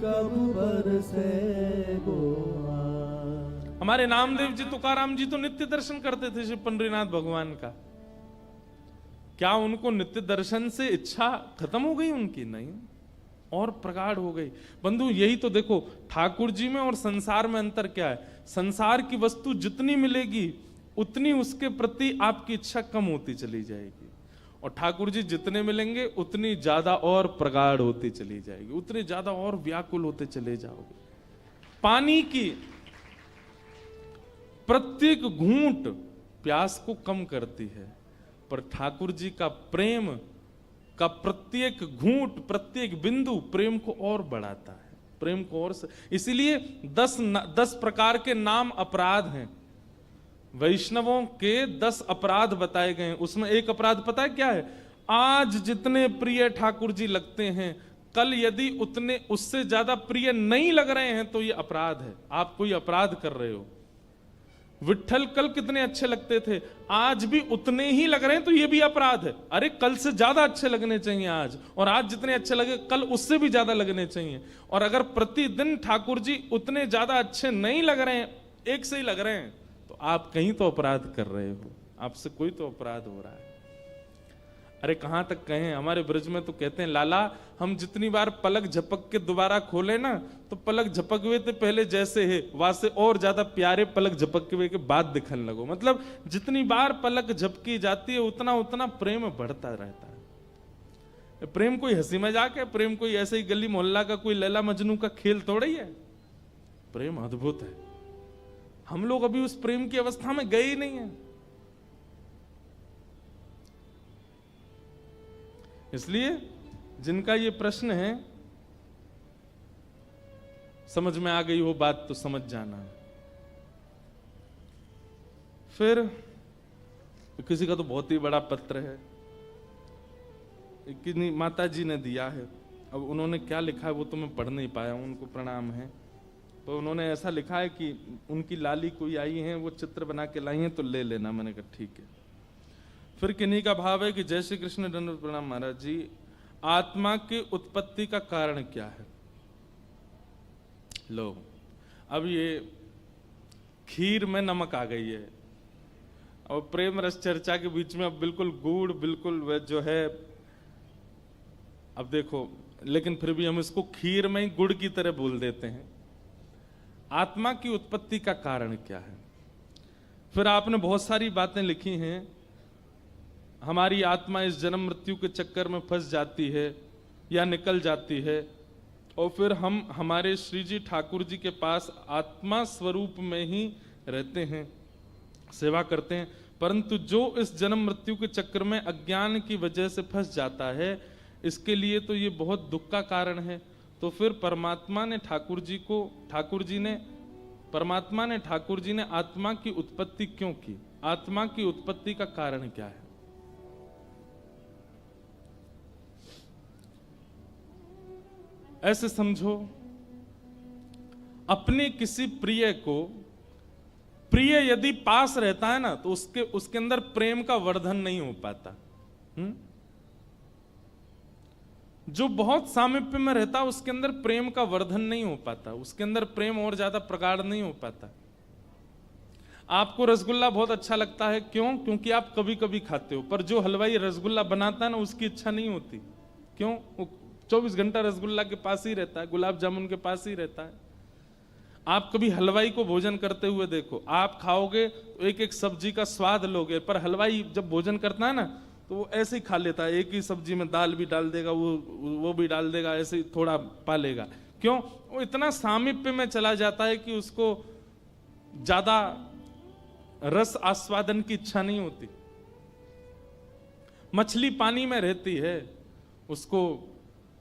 [SPEAKER 2] कब बरसेगो आए।
[SPEAKER 1] हमारे नामदेव जी तुकाराम जी तो नित्य दर्शन करते थे श्री पंडरीनाथ भगवान का। क्या उनको नित्य दर्शन से इच्छा खत्म हो गई उनकी? नहीं, और प्रगाढ़ हो गई। बंधु यही तो देखो ठाकुर जी में और संसार में अंतर क्या है। संसार की वस्तु जितनी मिलेगी उतनी उसके प्रति आपकी इच्छा कम होती चली जाएगी, और ठाकुर जी जितने मिलेंगे उतनी ज्यादा और प्रगाढ़ होती चली जाएगी, उतनी ज्यादा और व्याकुल होते चले जाओगे। पानी की प्रत्येक घूंट प्यास को कम करती है, पर ठाकुर जी का प्रेम का प्रत्येक घूंट प्रत्येक बिंदु प्रेम को और बढ़ाता है, प्रेम को और इसीलिए 10 प्रकार के नाम अपराध हैं। वैष्णवों के 10 अपराध बताए गए हैं। उसमें एक अपराध पता है क्या है? आज जितने प्रिय ठाकुर जी लगते हैं, कल यदि उतने उससे ज्यादा प्रिय नहीं लग रहे हैं तो ये अपराध है। आप कोई अपराध कर रहे हो। विट्ठल कल कितने अच्छे लगते थे, आज भी उतने ही लग रहे हैं तो ये भी अपराध है। अरे कल से ज्यादा अच्छे लगने चाहिए आज, और आज जितने अच्छे लगे कल उससे भी ज्यादा लगने चाहिए। और अगर प्रतिदिन ठाकुर जी उतने ज्यादा अच्छे नहीं लग रहे हैं, एक से ही लग रहे हैं, तो आप कहीं तो अपराध कर रहे हो, आपसे कोई तो अपराध हो रहा है। अरे कहां तक कहें, हमारे ब्रज में तो कहते हैं लाला हम जितनी बार पलक झपक के दोबारा खोले ना तो पलक झपकवे थे पहले जैसे है वासे और ज्यादा प्यारे पलक झपकवे के बाद दिखने लगो। मतलब जितनी बार पलक झपकी जाती है उतना उतना प्रेम बढ़ता रहता है। प्रेम कोई हंसी मजाक है, प्रेम कोई ऐसे ही गली मोहल्ला का कोई लैला मजनू का खेल थोड़ा ही है। प्रेम अद्भुत है। हम लोग अभी उस प्रेम की अवस्था में गए ही नहीं है। इसलिए जिनका ये प्रश्न है, समझ में आ गई हो बात तो समझ जाना। फिर किसी का तो बहुत ही बड़ा पत्र है, किन्हीं माता जी ने दिया है। अब उन्होंने क्या लिखा है वो तो मैं पढ़ नहीं पाया हूं, उनको प्रणाम है। तो उन्होंने ऐसा लिखा है कि उनकी लाली कोई आई है, वो चित्र बना के लाई है तो ले लेना। मैंने कहा ठीक है। फिर किन्हीं का भाव है कि जय श्री कृष्ण दंडवत प्रणाम महाराज जी, आत्मा की उत्पत्ति का कारण क्या है। लो अब ये खीर में नमक आ गई है और प्रेम रस चर्चा के बीच में अब बिल्कुल गुड़ बिल्कुल वह जो है। अब देखो, लेकिन फिर भी हम इसको खीर में ही गुड़ की तरह बोल देते हैं। आत्मा की उत्पत्ति का कारण क्या है। फिर आपने बहुत सारी बातें लिखी हैं। हमारी आत्मा इस जन्म मृत्यु के चक्कर में फंस जाती है या निकल जाती है और फिर हम हमारे श्री जी ठाकुर जी के पास आत्मा स्वरूप में ही रहते हैं, सेवा करते हैं। परंतु जो इस जन्म मृत्यु के चक्कर में अज्ञान की वजह से फंस जाता है, इसके लिए तो ये बहुत दुख का कारण है। तो फिर परमात्मा ने ठाकुर जी ने आत्मा की उत्पत्ति क्यों की, आत्मा की उत्पत्ति का कारण क्या है। ऐसे समझो, अपने किसी प्रिय को, प्रिय यदि पास रहता है ना तो उसके अंदर प्रेम का वर्धन नहीं हो पाता। जो बहुत सामीप्य में रहता है उसके अंदर प्रेम का वर्धन नहीं हो पाता, उसके अंदर प्रेम और ज्यादा प्रगाढ़ नहीं हो पाता। आपको रसगुल्ला बहुत अच्छा लगता है, क्यों? क्योंकि आप कभी कभी खाते हो, पर जो हलवाई रसगुल्ला बनाता है ना उसकी इच्छा नहीं होती। क्यों? वो 24 घंटा रसगुल्ला के पास ही रहता है, गुलाब जामुन के पास ही रहता है। आप कभी हलवाई को भोजन करते हुए देखो, आप खाओगे तो एक एक सब्जी का स्वाद लोगे, पर हलवाई जब भोजन करता है ना तो वो ऐसे ही खा लेता है। एक ही सब्जी में दाल भी डाल देगा, वो भी डाल देगा, ऐसे ही थोड़ा पा लेगा। क्यों? वो इतना सामीप्य में चला जाता है कि उसको ज्यादा रस आस्वादन की इच्छा नहीं होती। मछली पानी में रहती है, उसको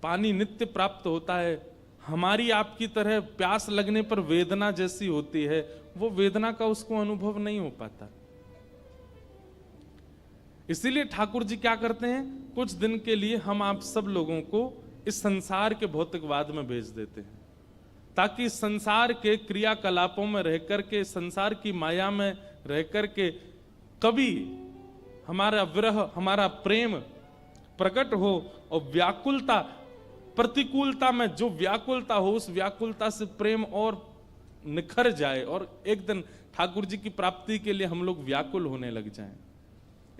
[SPEAKER 1] पानी नित्य प्राप्त होता है। हमारी आपकी तरह प्यास लगने पर वेदना जैसी होती है, वो वेदना का उसको अनुभव नहीं हो पाता। इसीलिए ठाकुर जी क्या करते हैं, कुछ दिन के लिए हम आप सब लोगों को इस संसार के भौतिकवाद में भेज देते हैं, ताकि संसार के क्रियाकलापों में रह करके, संसार की माया में रह करके कभी हमारा विरह, हमारा प्रेम प्रकट हो और व्याकुलता, प्रतिकूलता में जो व्याकुलता हो, उस व्याकुलता से प्रेम और निखर जाए और एक दिन ठाकुर जी की प्राप्ति के लिए हम लोग व्याकुल होने लग जाएं।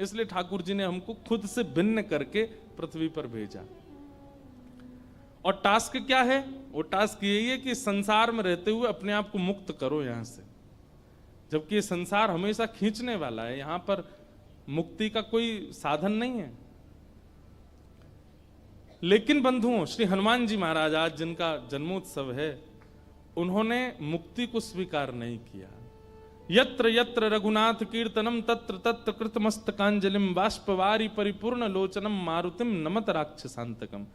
[SPEAKER 1] इसलिए ठाकुर जी ने हमको खुद से भिन्न करके पृथ्वी पर भेजा। और टास्क क्या है? वो टास्क यही है कि संसार में रहते हुए अपने आप को मुक्त करो यहां से, जबकि ये संसार हमेशा खींचने वाला है, यहां पर मुक्ति का कोई साधन नहीं है। लेकिन बंधुओं, श्री हनुमान जी महाराज आज जिनका जन्मोत्सव है, उन्होंने मुक्ति को स्वीकार नहीं किया। यत्र यत्र रघुनाथ कीर्तनम तत्र तत्र कृतमस्तकांजलिम बाष्पवारी परिपूर्ण लोचनम मारुतिम नमत राक्षसांतकम।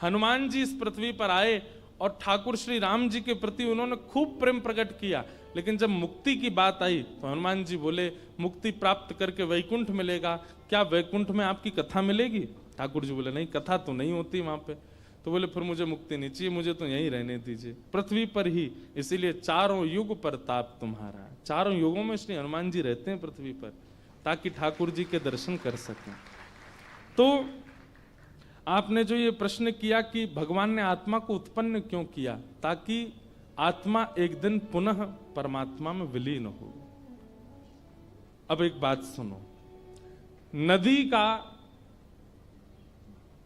[SPEAKER 1] हनुमान जी इस पृथ्वी पर आए और ठाकुर श्री राम जी के प्रति उन्होंने खूब प्रेम प्रकट किया, लेकिन जब मुक्ति की बात आई तो हनुमान जी बोले मुक्ति प्राप्त करके वैकुंठ मिलेगा, क्या वैकुंठ में आपकी कथा मिलेगी? ठाकुर जी बोले नहीं, कथा तो नहीं होती वहां पे। तो बोले फिर मुझे मुक्ति नहीं चाहिए, मुझे तो यहीं रहने दीजिए, पृथ्वी पर ही। इसीलिए चारों युग पर ताप तुम्हारा, चारों युगों में श्री हनुमान जी रहते हैं पृथ्वी पर, ताकि ठाकुर जी के दर्शन कर सकें। तो आपने जो ये प्रश्न किया कि भगवान ने आत्मा को उत्पन्न क्यों किया, ताकि आत्मा एक दिन पुनः परमात्मा में विलीन हो। अब एक बात सुनो, नदी का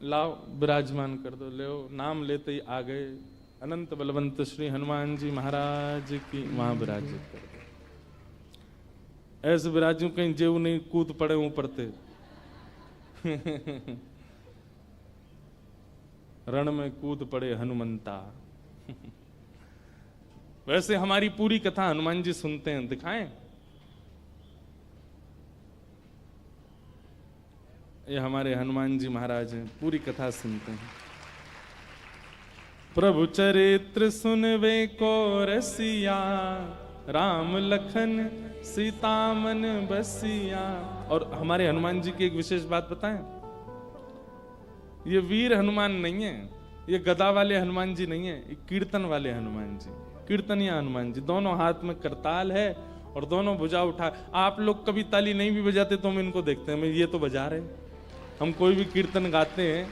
[SPEAKER 1] लाओ विराजमान कर दो, ले नाम लेते ही आ गए। अनंत बलवंत श्री हनुमान जी महाराज की वहां विराजित कर दो। ऐसे विराजू कहीं जेऊ नहीं कूद पड़े ऊपर ते रण में कूद पड़े हनुमंता। वैसे हमारी पूरी कथा हनुमान जी सुनते हैं, दिखाएं? ये हमारे हनुमान जी महाराज हैं, पूरी कथा सुनते हैं। प्रभु चरित्र सुनवे को रसिया, राम लखन सीता मन बसिया। और हमारे हनुमान जी की एक विशेष बात बताएं, ये वीर हनुमान नहीं है, ये गदा वाले हनुमान जी नहीं है, ये कीर्तन वाले हनुमान जी, कीर्तनिया हनुमान जी। दोनों हाथ में करताल है और दोनों भुजा उठा। आप लोग कभी ताली नहीं भी बजाते तो हम इनको देखते हैं, ये तो बजा रहे हैं। हम कोई भी कीर्तन गाते हैं,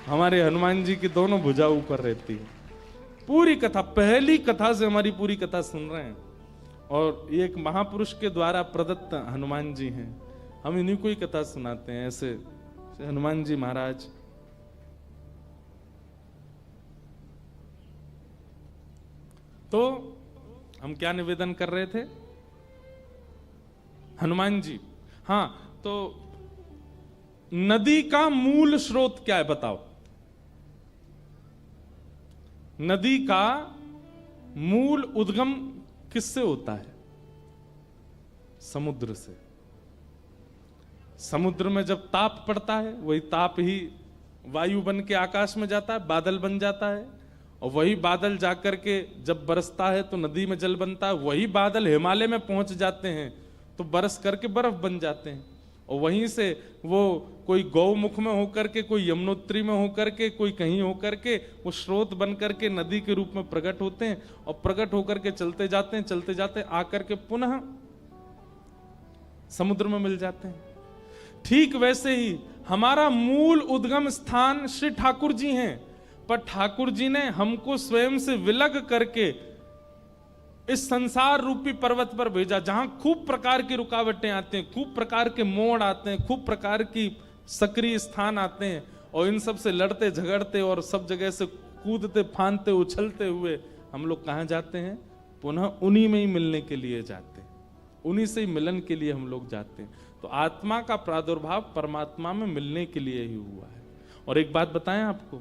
[SPEAKER 1] हमारे हनुमान जी की दोनों भुजा ऊपर रहती है। पूरी कथा, पहली कथा से हमारी पूरी कथा सुन रहे हैं। और ये एक महापुरुष के द्वारा प्रदत्त हनुमान जी हैं, हम इन्हीं को ही कथा सुनाते हैं। ऐसे हनुमान जी महाराज। तो हम क्या निवेदन कर रहे थे? हनुमान जी। हाँ, तो नदी का मूल स्रोत क्या है बताओ? नदी का मूल उद्गम किससे होता है? समुद्र से। समुद्र में जब ताप पड़ता है, वही ताप ही वायु बन के आकाश में जाता है, बादल बन जाता है। और वही बादल जाकर के जब बरसता है तो नदी में जल बनता है। वही बादल हिमालय में पहुंच जाते हैं तो बरस करके बर्फ बन जाते हैं। और वहीं से वो कोई गौमुख में होकर के, कोई यमुनोत्री में होकर के, कोई कहीं होकर के वो स्रोत बन करके नदी के रूप में प्रकट होते हैं। और प्रकट होकर के चलते जाते हैं, चलते जाते आकर के पुनः समुद्र में मिल जाते हैं। ठीक वैसे ही हमारा मूल उद्गम स्थान श्री ठाकुर जी हैं। पर ठाकुर जी ने हमको स्वयं से विलग करके इस संसार रूपी पर्वत पर भेजा, जहां खूब प्रकार की रुकावटें आते हैं, खूब प्रकार के मोड़ आते हैं, खूब प्रकार की सक्रिय स्थान आते हैं। और इन सब से लड़ते झगड़ते और सब जगह से कूदते फांदते उछलते हुए हम लोग कहां जाते हैं? पुनः उन्हीं में ही मिलने के लिए जाते हैं, उन्हीं से ही मिलन के लिए हम लोग जाते हैं। तो आत्मा का प्रादुर्भाव परमात्मा में मिलने के लिए ही हुआ है। और एक बात बताएं आपको,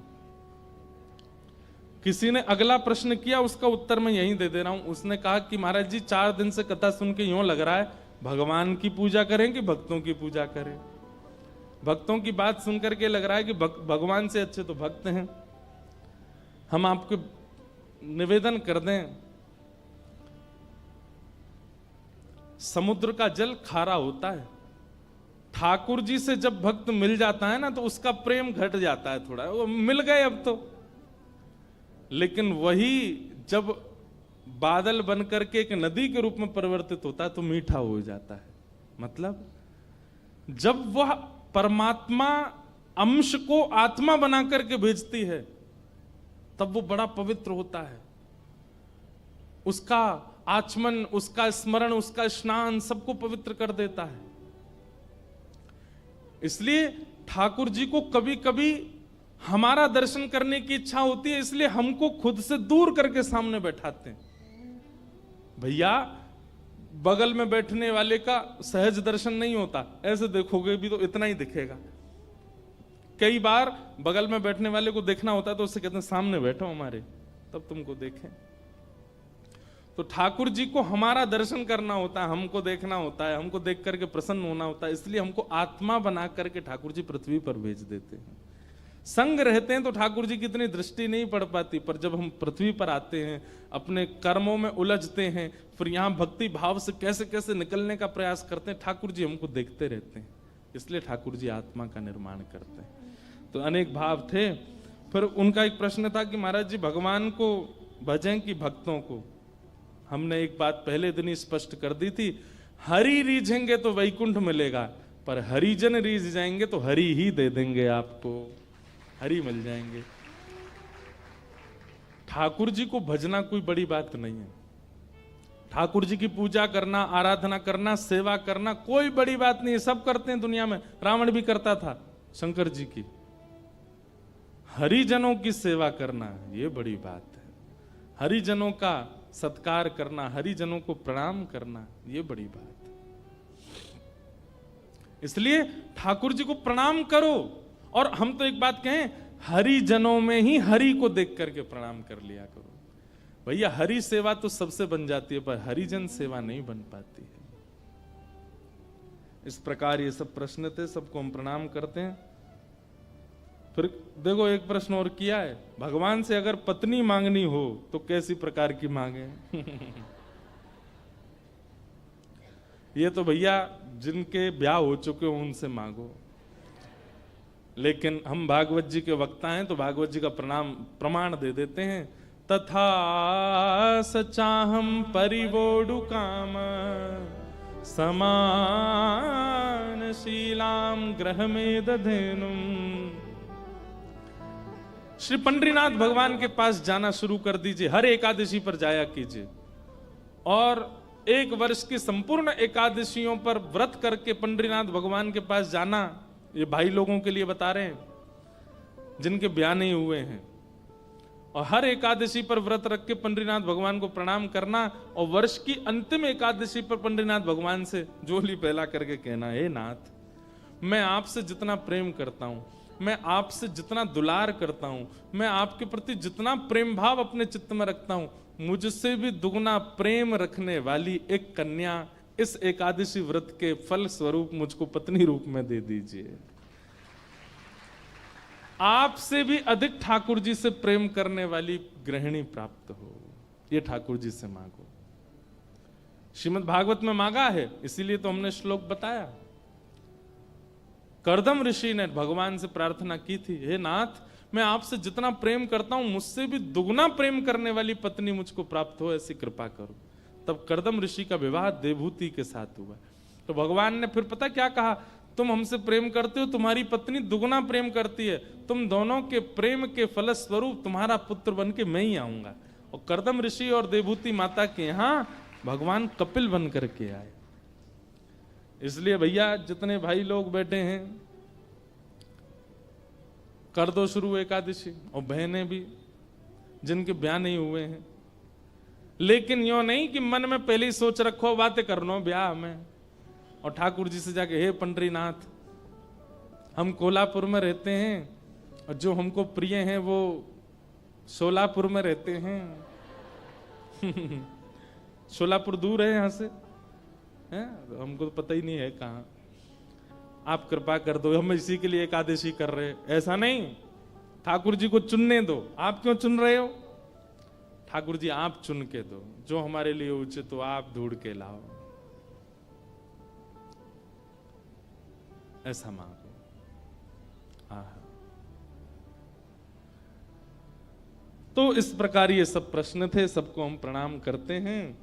[SPEAKER 1] किसी ने अगला प्रश्न किया, उसका उत्तर मैं यहीं दे दे रहा हूं। उसने कहा कि महाराज जी 4 दिन से कथा सुन के यूं लग रहा है भगवान की पूजा करें कि भक्तों की पूजा करें। भक्तों की बात सुनकर के लग रहा है कि भगवान से अच्छे तो भक्त हैं। हम आपको निवेदन कर दें, समुद्र का जल खारा होता है। ठाकुर जी से जब भक्त मिल जाता है ना तो उसका प्रेम घट जाता है थोड़ा, वो मिल गए अब तो। लेकिन वही जब बादल बन करके एक नदी के रूप में परिवर्तित होता है तो मीठा हो जाता है। मतलब जब वह परमात्मा अंश को आत्मा बना करके भेजती है तब वो बड़ा पवित्र होता है। उसका आचमन, उसका स्मरण, उसका स्नान सबको पवित्र कर देता है। इसलिए ठाकुर जी को कभी कभी हमारा दर्शन करने की इच्छा होती है, इसलिए हमको खुद से दूर करके सामने बैठाते हैं। भैया बगल में बैठने वाले का सहज दर्शन नहीं होता, ऐसे देखोगे भी तो इतना ही दिखेगा। कई बार बगल में बैठने वाले को देखना होता है तो उससे कहते हैं सामने बैठो हमारे, तब तुमको देखें। तो ठाकुर जी को हमारा दर्शन करना होता है, हमको देखना होता है, हमको देख करके प्रसन्न होना होता है। इसलिए हमको आत्मा बना करके ठाकुर जी पृथ्वी पर भेज देते हैं। संग रहते हैं तो ठाकुर जी की इतनी दृष्टि नहीं पड़ पाती, पर जब हम पृथ्वी पर आते हैं, अपने कर्मों में उलझते हैं, फिर यहाँ भक्ति भाव से कैसे कैसे निकलने का प्रयास करते हैं, ठाकुर जी हमको देखते रहते हैं। इसलिए ठाकुर जी आत्मा का निर्माण करते हैं। तो अनेक भाव थे। फिर उनका एक प्रश्न था कि महाराज जी भगवान को भजें कि भक्तों को? हमने एक बात पहले दिन ही स्पष्ट कर दी थी, हरि रीझेंगे तो वैकुंठ मिलेगा, पर हरिजन रीझ जाएंगे तो हरि ही दे देंगे आपको, हरि मिल जाएंगे। ठाकुर जी को भजना कोई बड़ी बात नहीं है। ठाकुर जी की पूजा करना, आराधना करना, सेवा करना कोई बड़ी बात नहीं है, सब करते हैं दुनिया में। रावण भी करता था शंकर जी की, हरिजनों की सेवा करना ये बड़ी बात है, हरिजनों का सत्कार करना, हरिजनों को प्रणाम करना ये बड़ी बात है। इसलिए ठाकुर जी को प्रणाम करो। और हम तो एक बात कहें, हरिजनों में ही हरि को देख करके प्रणाम कर लिया करो। भैया हरि सेवा तो सबसे बन जाती है, पर हरिजन सेवा नहीं बन पाती है। इस प्रकार ये सब प्रश्न थे, सबको हम प्रणाम करते हैं। फिर देखो एक प्रश्न और किया है, भगवान से अगर पत्नी मांगनी हो तो कैसी प्रकार की मांगे? ये तो भैया जिनके ब्याह हो चुके हो उनसे मांगो। लेकिन हम भागवत जी के वक्ता हैं तो भागवत जी का प्रमाण दे देते हैं। तथा सचाहम परिवोडु काम समान शीलाम ग्रह में दधेनुम। श्री पंडरीनाथ भगवान के पास जाना शुरू कर दीजिए, हर एकादशी पर जाया कीजिए। और एक वर्ष की संपूर्ण एकादशियों पर व्रत करके पंडरीनाथ भगवान के पास जाना, ये भाई लोगों के लिए बता रहे हैं जिनके ब्याह नहीं हुए हैं। और हर एकादशी पर व्रत रख के पंडरीनाथ भगवान को प्रणाम करना, और वर्ष की अंतिम एकादशी पर पंडरीनाथ भगवान से जोली फैला करके कहना, हे नाथ, मैं आपसे जितना प्रेम करता हूं, मैं आपसे जितना दुलार करता हूं, मैं आपके प्रति जितना प्रेम भाव अपने चित्त में रखता हूं, मुझसे भी दुगना प्रेम रखने वाली एक कन्या इस एकादशी व्रत के फल स्वरूप मुझको पत्नी रूप में दे दीजिए। आपसे भी अधिक ठाकुर जी से प्रेम करने वाली गृहिणी प्राप्त हो, ये ठाकुर जी से मांगो। श्रीमद् भागवत में मांगा है, इसीलिए तो हमने श्लोक बताया। कर्दम ऋषि ने भगवान से प्रार्थना की थी, हे नाथ, मैं आपसे जितना प्रेम करता हूं, मुझसे भी दुगना प्रेम करने वाली पत्नी मुझको प्राप्त हो, ऐसी कृपा करो। तब कर्दम ऋषि का विवाह देवहूति के साथ हुआ। तो भगवान ने फिर पता क्या कहा, तुम हमसे प्रेम करते हो, तुम्हारी पत्नी दुगना प्रेम करती है, तुम दोनों के प्रेम के फलस्वरूप तुम्हारा पुत्र बन के मैं ही आऊंगा। और कर्दम ऋषि और देवहूति माता के यहां भगवान कपिल बन करके आए। इसलिए भैया जितने भाई लोग बैठे हैं, कर दो शुरू एकादशी, और बहनें भी जिनके ब्याह नहीं हुए हैं। लेकिन यो नहीं कि मन में पहले ही सोच रखो बातें करनो ब्याह में, और ठाकुर जी से जाके, हे पंडरीनाथ, हम कोल्हापुर में रहते हैं और जो हमको प्रिय हैं वो सोलापुर में रहते हैं। सोलापुर दूर है यहाँ से, हैं? हमको तो पता ही नहीं है कहाँ। आप कृपा कर दो, हम इसी के लिए एकादशी कर रहे हैं। ऐसा नहीं, ठाकुर जी को चुनने दो। आप क्यों चुन रहे हो? ठाकुर जी आप चुन के दो, जो हमारे लिए उचित तो आप ढूंढ के लाओ। ऐसा मांगो। तो इस प्रकार ये सब प्रश्न थे, सबको हम प्रणाम करते हैं।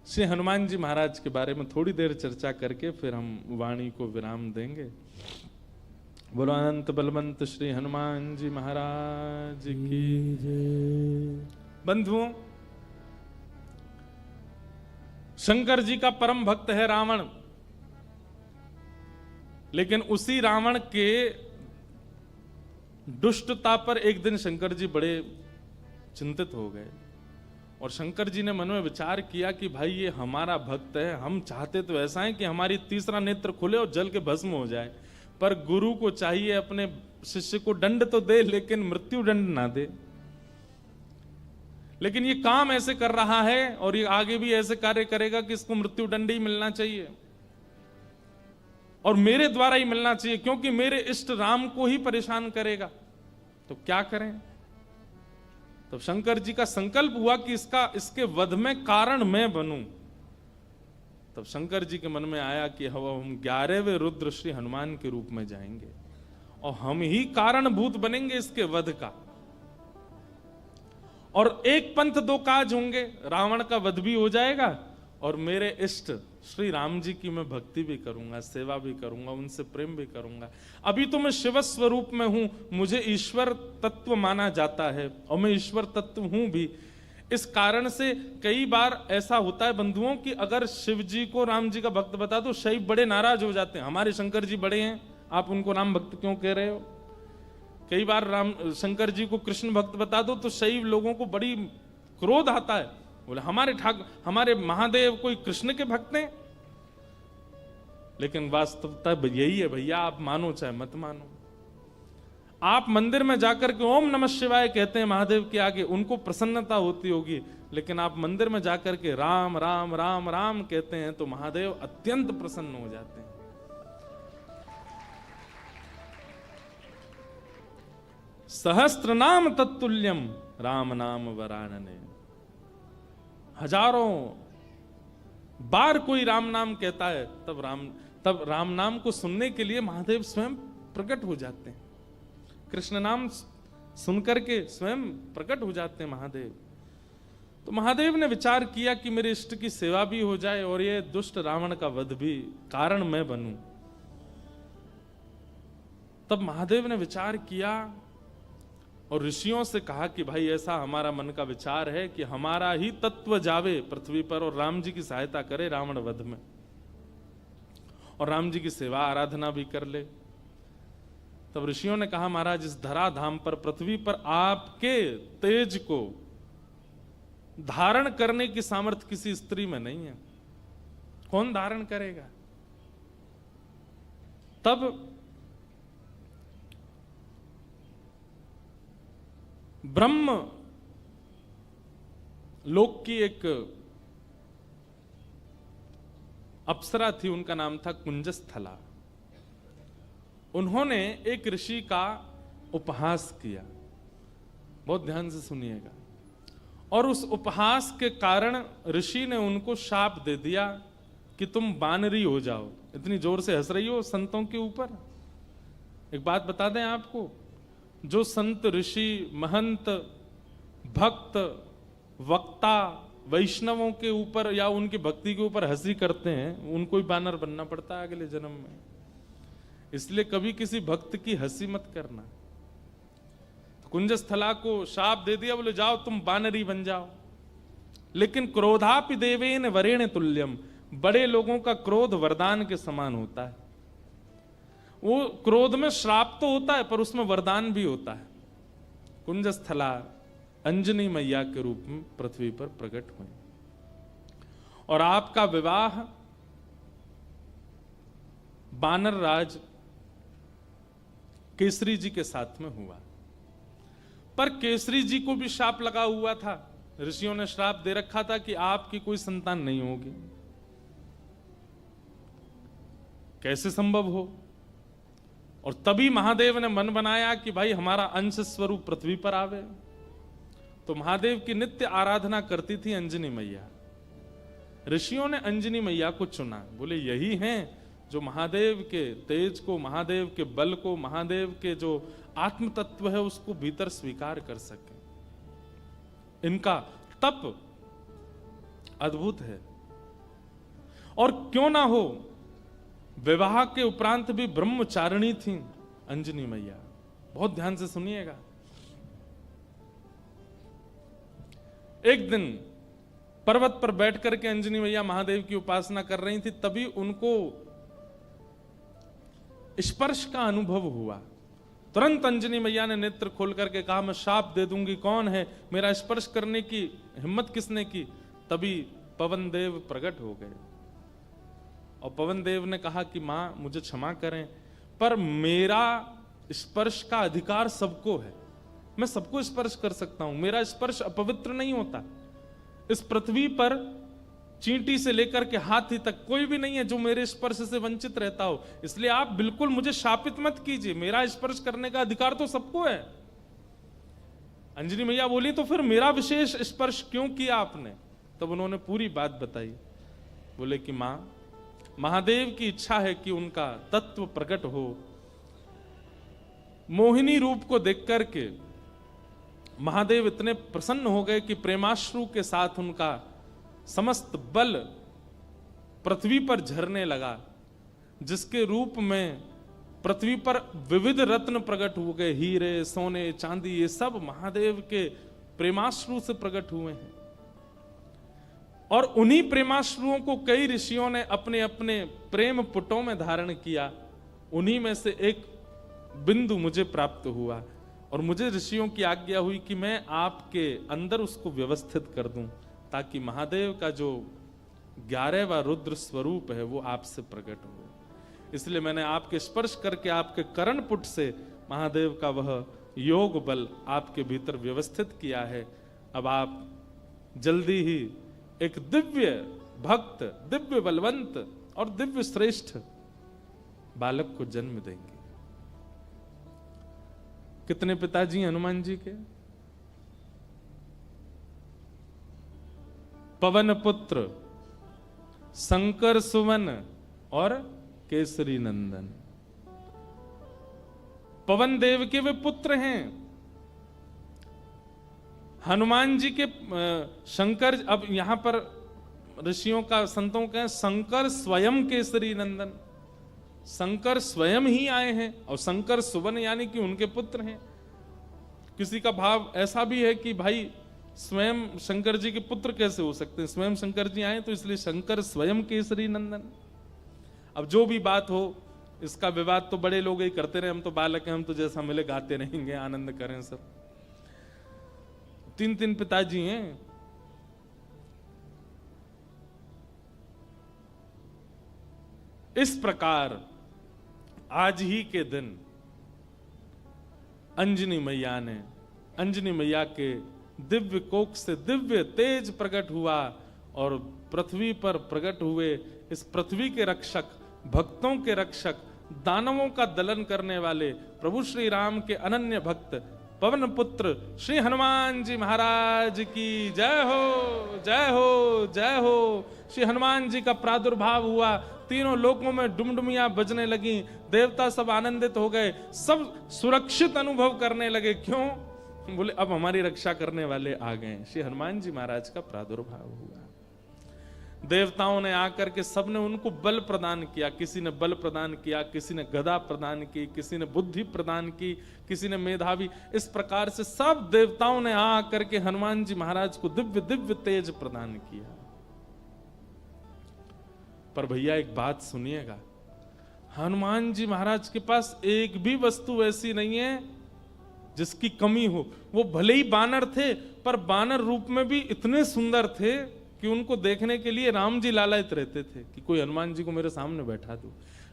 [SPEAKER 1] श्री हनुमान जी महाराज के बारे में थोड़ी देर चर्चा करके फिर हम वाणी को विराम देंगे। बोलो अनंत बलवंत श्री हनुमान जी महाराज की जय। बंधुओं, शंकर जी का परम भक्त है रावण, लेकिन उसी रावण के दुष्टता पर एक दिन शंकर जी बड़े चिंतित हो गए। और शंकर जी ने मन में विचार किया कि भाई ये हमारा भक्त है, हम चाहते तो ऐसा है कि हमारी तीसरा नेत्र खुले और जल के भस्म हो जाए, पर गुरु को चाहिए अपने शिष्य को दंड तो दे लेकिन मृत्यु दंड ना दे। लेकिन ये काम ऐसे कर रहा है और ये आगे भी ऐसे कार्य करेगा कि इसको मृत्यु दंड ही मिलना चाहिए और मेरे द्वारा ही मिलना चाहिए, क्योंकि मेरे इष्ट राम को ही परेशान करेगा। तो क्या करें? तो शंकर जी का संकल्प हुआ कि इसके वध में कारण मैं बनूं। तब शंकर जी के मन में आया कि हम 11वें रुद्र श्री हनुमान के रूप में जाएंगे और हम ही कारणभूत बनेंगे इसके वध का। और एक पंथ दो काज होंगे, रावण का वध भी हो जाएगा और मेरे इष्ट श्री राम जी की मैं भक्ति भी करूंगा, सेवा भी करूंगा, उनसे प्रेम भी करूंगा। अभी तो मैं शिव स्वरूप में हूं, मुझे ईश्वर तत्व माना जाता है और मैं ईश्वर तत्व हूं भी। इस कारण से कई बार ऐसा होता है बंधुओं कि अगर शिव जी को राम जी का भक्त बता दो, शैव बड़े नाराज हो जाते हैं, हमारे शंकर जी बड़े हैं, आप उनको राम भक्त क्यों कह रहे हो? कई बार राम शंकर जी को कृष्ण भक्त बता दो तो शैव लोगों को बड़ी क्रोध आता है, बोले हमारे महादेव कोई कृष्ण के भक्त हैं। लेकिन वास्तवता यही है भैया, आप मानो चाहे मत मानो। आप मंदिर में जाकर के ओम नमः शिवाय कहते हैं महादेव के आगे, उनको प्रसन्नता होती होगी, लेकिन आप मंदिर में जाकर के राम राम राम राम कहते हैं तो महादेव अत्यंत प्रसन्न हो जाते हैं। सहस्त्र नाम तत्तुल्यम राम नाम वरानने। हजारों बार कोई राम नाम कहता है तब राम नाम को सुनने के लिए महादेव स्वयं प्रकट हो जाते हैं। कृष्ण नाम सुनकर के स्वयं प्रकट हो जाते हैं महादेव। तो महादेव ने विचार किया कि मेरे इष्ट की सेवा भी हो जाए और ये दुष्ट रावण का वध भी कारण मैं बनूं। तब महादेव ने विचार किया और ऋषियों से कहा कि भाई ऐसा हमारा मन का विचार है कि हमारा ही तत्व जावे पृथ्वी पर और राम जी की सहायता करे रावण वध में, और राम जी की सेवा आराधना भी कर ले। तब ऋषियों ने कहा महाराज इस धराधाम पर पृथ्वी पर आपके तेज को धारण करने की सामर्थ्य किसी स्त्री में नहीं है, कौन धारण करेगा। तब ब्रह्म लोक की एक अप्सरा थी, उनका नाम था कुंजस्थला। उन्होंने एक ऋषि का उपहास किया, बहुत ध्यान से सुनिएगा, और उस उपहास के कारण ऋषि ने उनको शाप दे दिया कि तुम बानरी हो जाओ। इतनी जोर से हंस रही हो संतों के ऊपर। एक बात बता दें आपको, जो संत ऋषि महंत भक्त वक्ता वैष्णवों के ऊपर या उनकी भक्ति के ऊपर हंसी करते हैं, उनको ही बानर बनना पड़ता है अगले जन्म में। इसलिए कभी किसी भक्त की हंसी मत करना। तो कुंजस्थला को शाप दे दिया, बोले जाओ तुम बानरी बन जाओ। लेकिन क्रोधापि देवेन वरेण तुल्यम, बड़े लोगों का क्रोध वरदान के समान होता है। वो क्रोध में श्राप तो होता है पर उसमें वरदान भी होता है। कुंजस्थला अंजनी मैया के रूप में पृथ्वी पर प्रकट हुई और आपका विवाह बानर राज केसरी जी के साथ में हुआ। पर केसरी जी को भी शाप लगा हुआ था, ऋषियों ने श्राप दे रखा था कि आपकी कोई संतान नहीं होगी। कैसे संभव हो। और तभी महादेव ने मन बनाया कि भाई हमारा अंश स्वरूप पृथ्वी पर आवे। तो महादेव की नित्य आराधना करती थी अंजनी मैया। ऋषियों ने अंजनी मैया को चुना, बोले यही हैं जो महादेव के तेज को, महादेव के बल को, महादेव के जो आत्म तत्व है उसको भीतर स्वीकार कर सके। इनका तप अद्भुत है। और क्यों ना हो, विवाह के उपरांत भी ब्रह्मचारिणी थी अंजनी मैया। बहुत ध्यान से सुनिएगा। एक दिन पर्वत पर बैठ करके अंजनी मैया महादेव की उपासना कर रही थी, तभी उनको स्पर्श का अनुभव हुआ। तुरंत अंजनी मैया ने नेत्र खोल करके कहा मैं शाप दे दूंगी, कौन है, मेरा स्पर्श करने की हिम्मत किसने की। तभी पवन देव प्रकट हो गए और पवन देव ने कहा कि मां मुझे क्षमा करें, पर मेरा स्पर्श का अधिकार सबको है, मैं सबको स्पर्श कर सकता हूं, मेरा स्पर्श अपवित्र नहीं होता। इस पृथ्वी पर चींटी से लेकर के हाथी तक कोई भी नहीं है जो मेरे स्पर्श से वंचित रहता हो, इसलिए आप बिल्कुल मुझे शापित मत कीजिए, मेरा स्पर्श करने का अधिकार तो सबको है। अंजनी मैया बोली तो फिर मेरा विशेष स्पर्श क्यों किया आपने। तब उन्होंने पूरी बात बताई। बोले कि मां, महादेव की इच्छा है कि उनका तत्व प्रकट हो। मोहिनी रूप को देख करके महादेव इतने प्रसन्न हो गए कि प्रेमाश्रु के साथ उनका समस्त बल पृथ्वी पर झरने लगा, जिसके रूप में पृथ्वी पर विविध रत्न प्रकट हो गए, हीरे सोने चांदी, ये सब महादेव के प्रेमाश्रु से प्रकट हुए हैं। और उन्हीं प्रेमाश्रुओं को कई ऋषियों ने अपने अपने प्रेम पुटों में धारण किया। उन्हीं में से एक बिंदु मुझे प्राप्त हुआ। और मुझे ऋषियों की आज्ञा हुई कि मैं आपके अंदर उसको व्यवस्थित कर दूं, ताकि महादेव का जो 11वां रुद्र स्वरूप है वो आपसे प्रकट हो। इसलिए मैंने आपके स्पर्श करके आपके करणपुट से महादेव का वह योग बल आपके भीतर व्यवस्थित किया है। अब आप जल्दी ही एक दिव्य भक्त, दिव्य बलवंत और दिव्य श्रेष्ठ बालक को जन्म देंगे। कितने पिताजी हनुमान जी के? पवन पुत्र, शंकर सुवन और केसरी नंदन। पवन देव के वे पुत्र हैं। हनुमान जी के शंकर, अब यहां पर ऋषियों का, संतों का शंकर स्वयं केसरी नंदन, शंकर स्वयं ही आए हैं। और शंकर सुवन यानी कि उनके पुत्र हैं। किसी का भाव ऐसा भी है कि भाई स्वयं शंकर जी के पुत्र कैसे हो सकते हैं, स्वयं शंकर जी आए तो इसलिए शंकर स्वयं केसरी नंदन। अब जो भी बात हो, इसका विवाद तो बड़े लोग ही करते रहे, हम तो बालक हैं, हम तो जैसा मिले गाते रहेंगे, आनंद करें सब। 3 पिताजी हैं। इस प्रकार आज ही के दिन अंजनी मैया ने, अंजनी मैया के दिव्य कोख से दिव्य तेज प्रकट हुआ और पृथ्वी पर प्रकट हुए इस पृथ्वी के रक्षक, भक्तों के रक्षक, दानवों का दलन करने वाले प्रभु श्री राम के अनन्य भक्त पवन पुत्र श्री हनुमान जी महाराज की जय हो, जय हो, जय हो। श्री हनुमान जी का प्रादुर्भाव हुआ, तीनों लोकों में डुमडुमियां बजने लगी, देवता सब आनंदित हो गए, सब सुरक्षित अनुभव करने लगे। क्यों? बोले अब हमारी रक्षा करने वाले आ गए। श्री हनुमान जी महाराज का प्रादुर्भाव हुआ। देवताओं ने आकर के सबने उनको बल प्रदान किया। किसी ने बल प्रदान किया, किसी ने गदा प्रदान की, किसी ने बुद्धि प्रदान की, किसी ने मेधावी। इस प्रकार से सब देवताओं ने आकर के हनुमान जी महाराज को दिव्य दिव्य तेज प्रदान किया। पर भैया एक बात सुनिएगा, हनुमान जी महाराज के पास एक भी वस्तु ऐसी नहीं है जिसकी कमी हो। वो भले ही बानर थे, पर बानर रूप में भी इतने सुंदर थे कि उनको देखने के लिए राम जी लालायित रहते थे कि कोई हनुमान जी को मेरे सामने बैठा दो।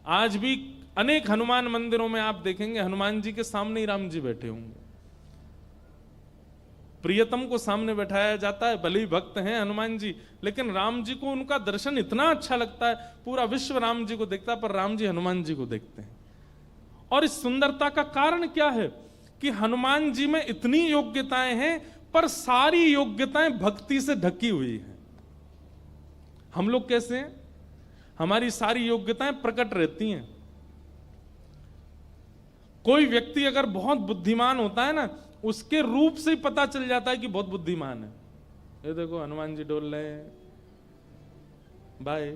[SPEAKER 1] आज भी अनेक हनुमान मंदिरों में आप देखेंगे हनुमान जी के सामने ही राम जी बैठे होंगे। प्रियतम को सामने बैठाया जाता है, भले ही भक्त हैं हनुमान जी, लेकिन राम जी को उनका दर्शन इतना अच्छा लगता है, पूरा विश्व राम जी को देखता है, पर राम जी हनुमान जी को देखते हैं। और इस सुंदरता का कारण क्या है कि हनुमान जी में इतनी योग्यताएं हैं, पर सारी योग्यताएं भक्ति से ढकी हुई हैं। हम लोग कैसे हैं? हमारी सारी योग्यताएं प्रकट रहती हैं। कोई व्यक्ति अगर बहुत बुद्धिमान होता है ना, उसके रूप से ही पता चल जाता है कि बहुत बुद्धिमान है। ये देखो हनुमान जी डोल रहे हैं, भाई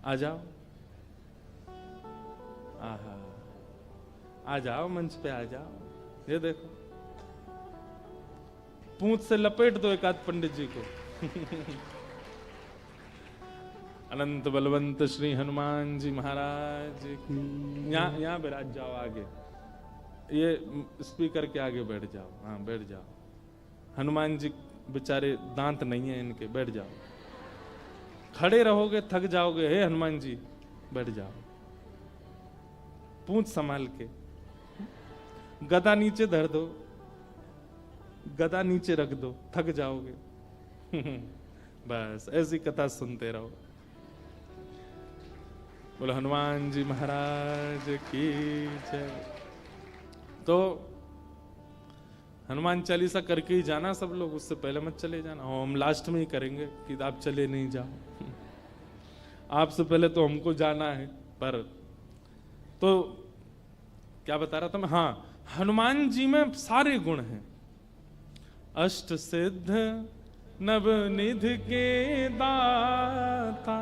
[SPEAKER 1] आ जाओ, आहा आ जाओ, मंच पे आ जाओ। ये देखो पूंछ से लपेट दो एक आध पंडित जी को। अनंत बलवंत श्री हनुमान जी महाराज की। यहाँ बैठ जाओ आगे, ये स्पीकर के आगे बैठ जाओ। हाँ बैठ जाओ। हनुमान जी बेचारे दांत नहीं है इनके, बैठ जाओ। खड़े रहोगे थक जाओगे। हे हनुमान जी बैठ जाओ, पूंछ संभाल के। गदा नीचे धर दो, गदा नीचे रख दो, थक जाओगे। बस ऐसी कथा सुनते रहो। बोलो हनुमान जी महाराज की जय। तो हनुमान चालीसा करके ही जाना सब लोग, उससे पहले मत चले जाना। हम लास्ट में ही करेंगे कि आप चले नहीं जाओ। आपसे पहले तो हमको जाना है। पर तो क्या बता रहा था मैं? हाँ, हनुमान जी में सारे गुण हैं। अष्ट सिद्ध नवनिधि के दाता,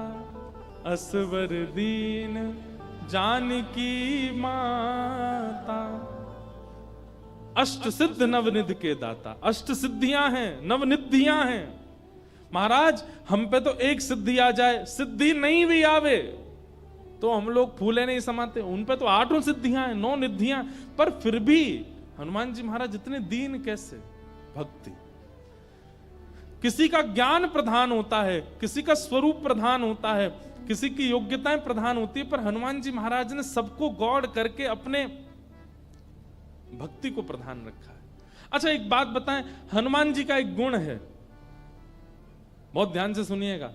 [SPEAKER 1] असवर दीन जानकी माता। अष्ट सिद्ध नवनिधि के दाता, अष्ट सिद्धियां हैं, नवनिधियां हैं। महाराज हम पे तो एक सिद्धि आ जाए, सिद्धि नहीं भी आवे तो हम लोग फूले नहीं समाते। उन पे तो 8 सिद्धियां हैं, 9 निधियां, पर फिर भी हनुमान जी महाराज इतने दीन कैसे? भक्ति। किसी का ज्ञान प्रधान होता है, किसी का स्वरूप प्रधान होता है, किसी की योग्यताएं प्रधान होती है, पर हनुमान जी महाराज ने सबको गौड़ करके अपने भक्ति को प्रधान रखा है। अच्छा एक बात बताएं, हनुमान जी का एक गुण है, बहुत ध्यान से सुनिएगा।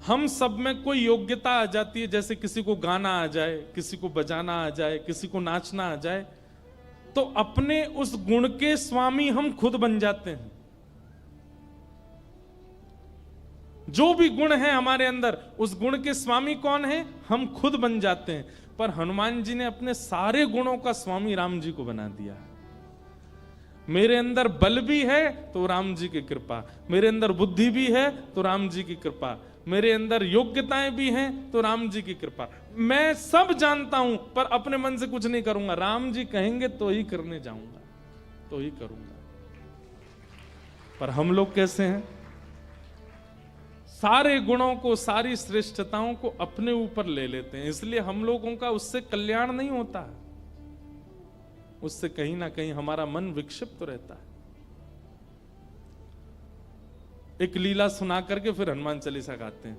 [SPEAKER 1] हम सब में कोई योग्यता आ जाती है, जैसे किसी को गाना आ जाए, किसी को बजाना आ जाए, किसी को नाचना आ जाए, तो अपने उस गुण के स्वामी हम खुद बन जाते हैं। जो भी गुण है हमारे अंदर, उस गुण के स्वामी कौन है? हम खुद बन जाते हैं। पर हनुमान जी ने अपने सारे गुणों का स्वामी राम जी को बना दिया है। मेरे अंदर बल भी है तो राम जी की कृपा, मेरे अंदर बुद्धि भी है तो राम जी की कृपा, मेरे अंदर योग्यताएं भी हैं तो राम जी की कृपा। मैं सब जानता हूं पर अपने मन से कुछ नहीं करूंगा, राम जी कहेंगे तो ही करने जाऊंगा, तो ही करूंगा। पर हम लोग कैसे हैं? सारे गुणों को, सारी श्रेष्ठताओं को अपने ऊपर ले लेते हैं, इसलिए हम लोगों का उससे कल्याण नहीं होता है, उससे कहीं ना कहीं हमारा मन विक्षिप्त रहता है। एक लीला सुना करके फिर हनुमान चालीसा गाते हैं।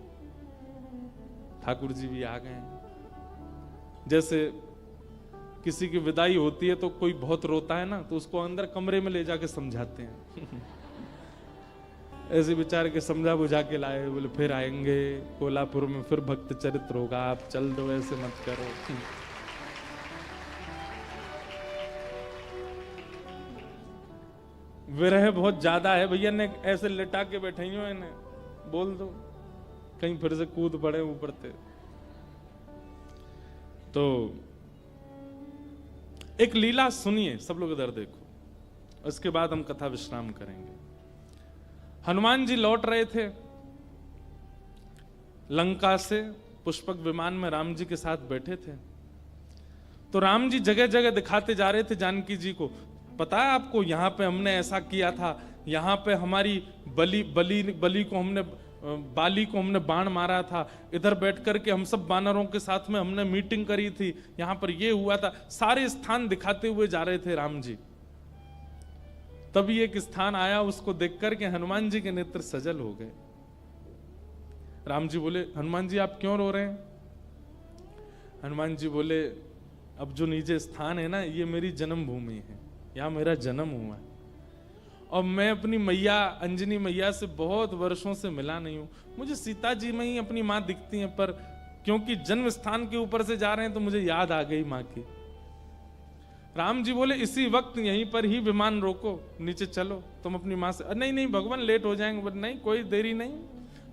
[SPEAKER 1] ठाकुर जी भी आ गए हैं। जैसे किसी की विदाई होती है तो कोई बहुत रोता है ना, तो उसको अंदर कमरे में ले जाके समझाते हैं। ऐसे बेचारे के समझा बुझा के लाए, बोले फिर आएंगे कोल्हापुर में, फिर भक्त चरित्र होगा, आप चल दो, ऐसे मत करो। विरह बहुत ज्यादा है भैया, ने ऐसे लिटा के बैठे हो, इन्हें बोल दो कहीं फिर से कूद पड़े ऊपर से। तो एक लीला सुनिए, सब लोग इधर देखो, उसके बाद हम कथा विश्राम करेंगे। हनुमान जी लौट रहे थे लंका से, पुष्पक विमान में राम जी के साथ बैठे थे। तो राम जी जगह जगह दिखाते जा रहे थे जानकी जी को, पता है आपको यहाँ पे हमने ऐसा किया था, यहाँ पे हमारी बली को हमने, बाली को हमने बाण मारा था, इधर बैठ करके हम सब बानरों के साथ में हमने मीटिंग करी थी, यहाँ पर ये हुआ था। सारे स्थान दिखाते हुए जा रहे थे राम जी। तभी एक स्थान आया, उसको देख करके हनुमान जी के नेत्र सजल हो गए। राम जी बोले, हनुमान जी आप क्यों रो रहे हैं? हनुमान जी बोले, अब जो नीचे स्थान है ना, ये मेरी जन्मभूमि है, यहाँ मेरा जन्म हुआ है, और मैं अपनी मैया अंजनी मैया से बहुत वर्षों से मिला नहीं हूं। मुझे सीता जी में ही अपनी माँ दिखती हैं, पर क्योंकि जन्म स्थान के ऊपर से जा रहे हैं तो मुझे याद आ गई माँ की। राम जी बोले, इसी वक्त यहीं पर ही विमान रोको, नीचे चलो, तुम अपनी माँ से। नहीं नहीं भगवान लेट हो जाएंगे। बोले नहीं, कोई देरी नहीं,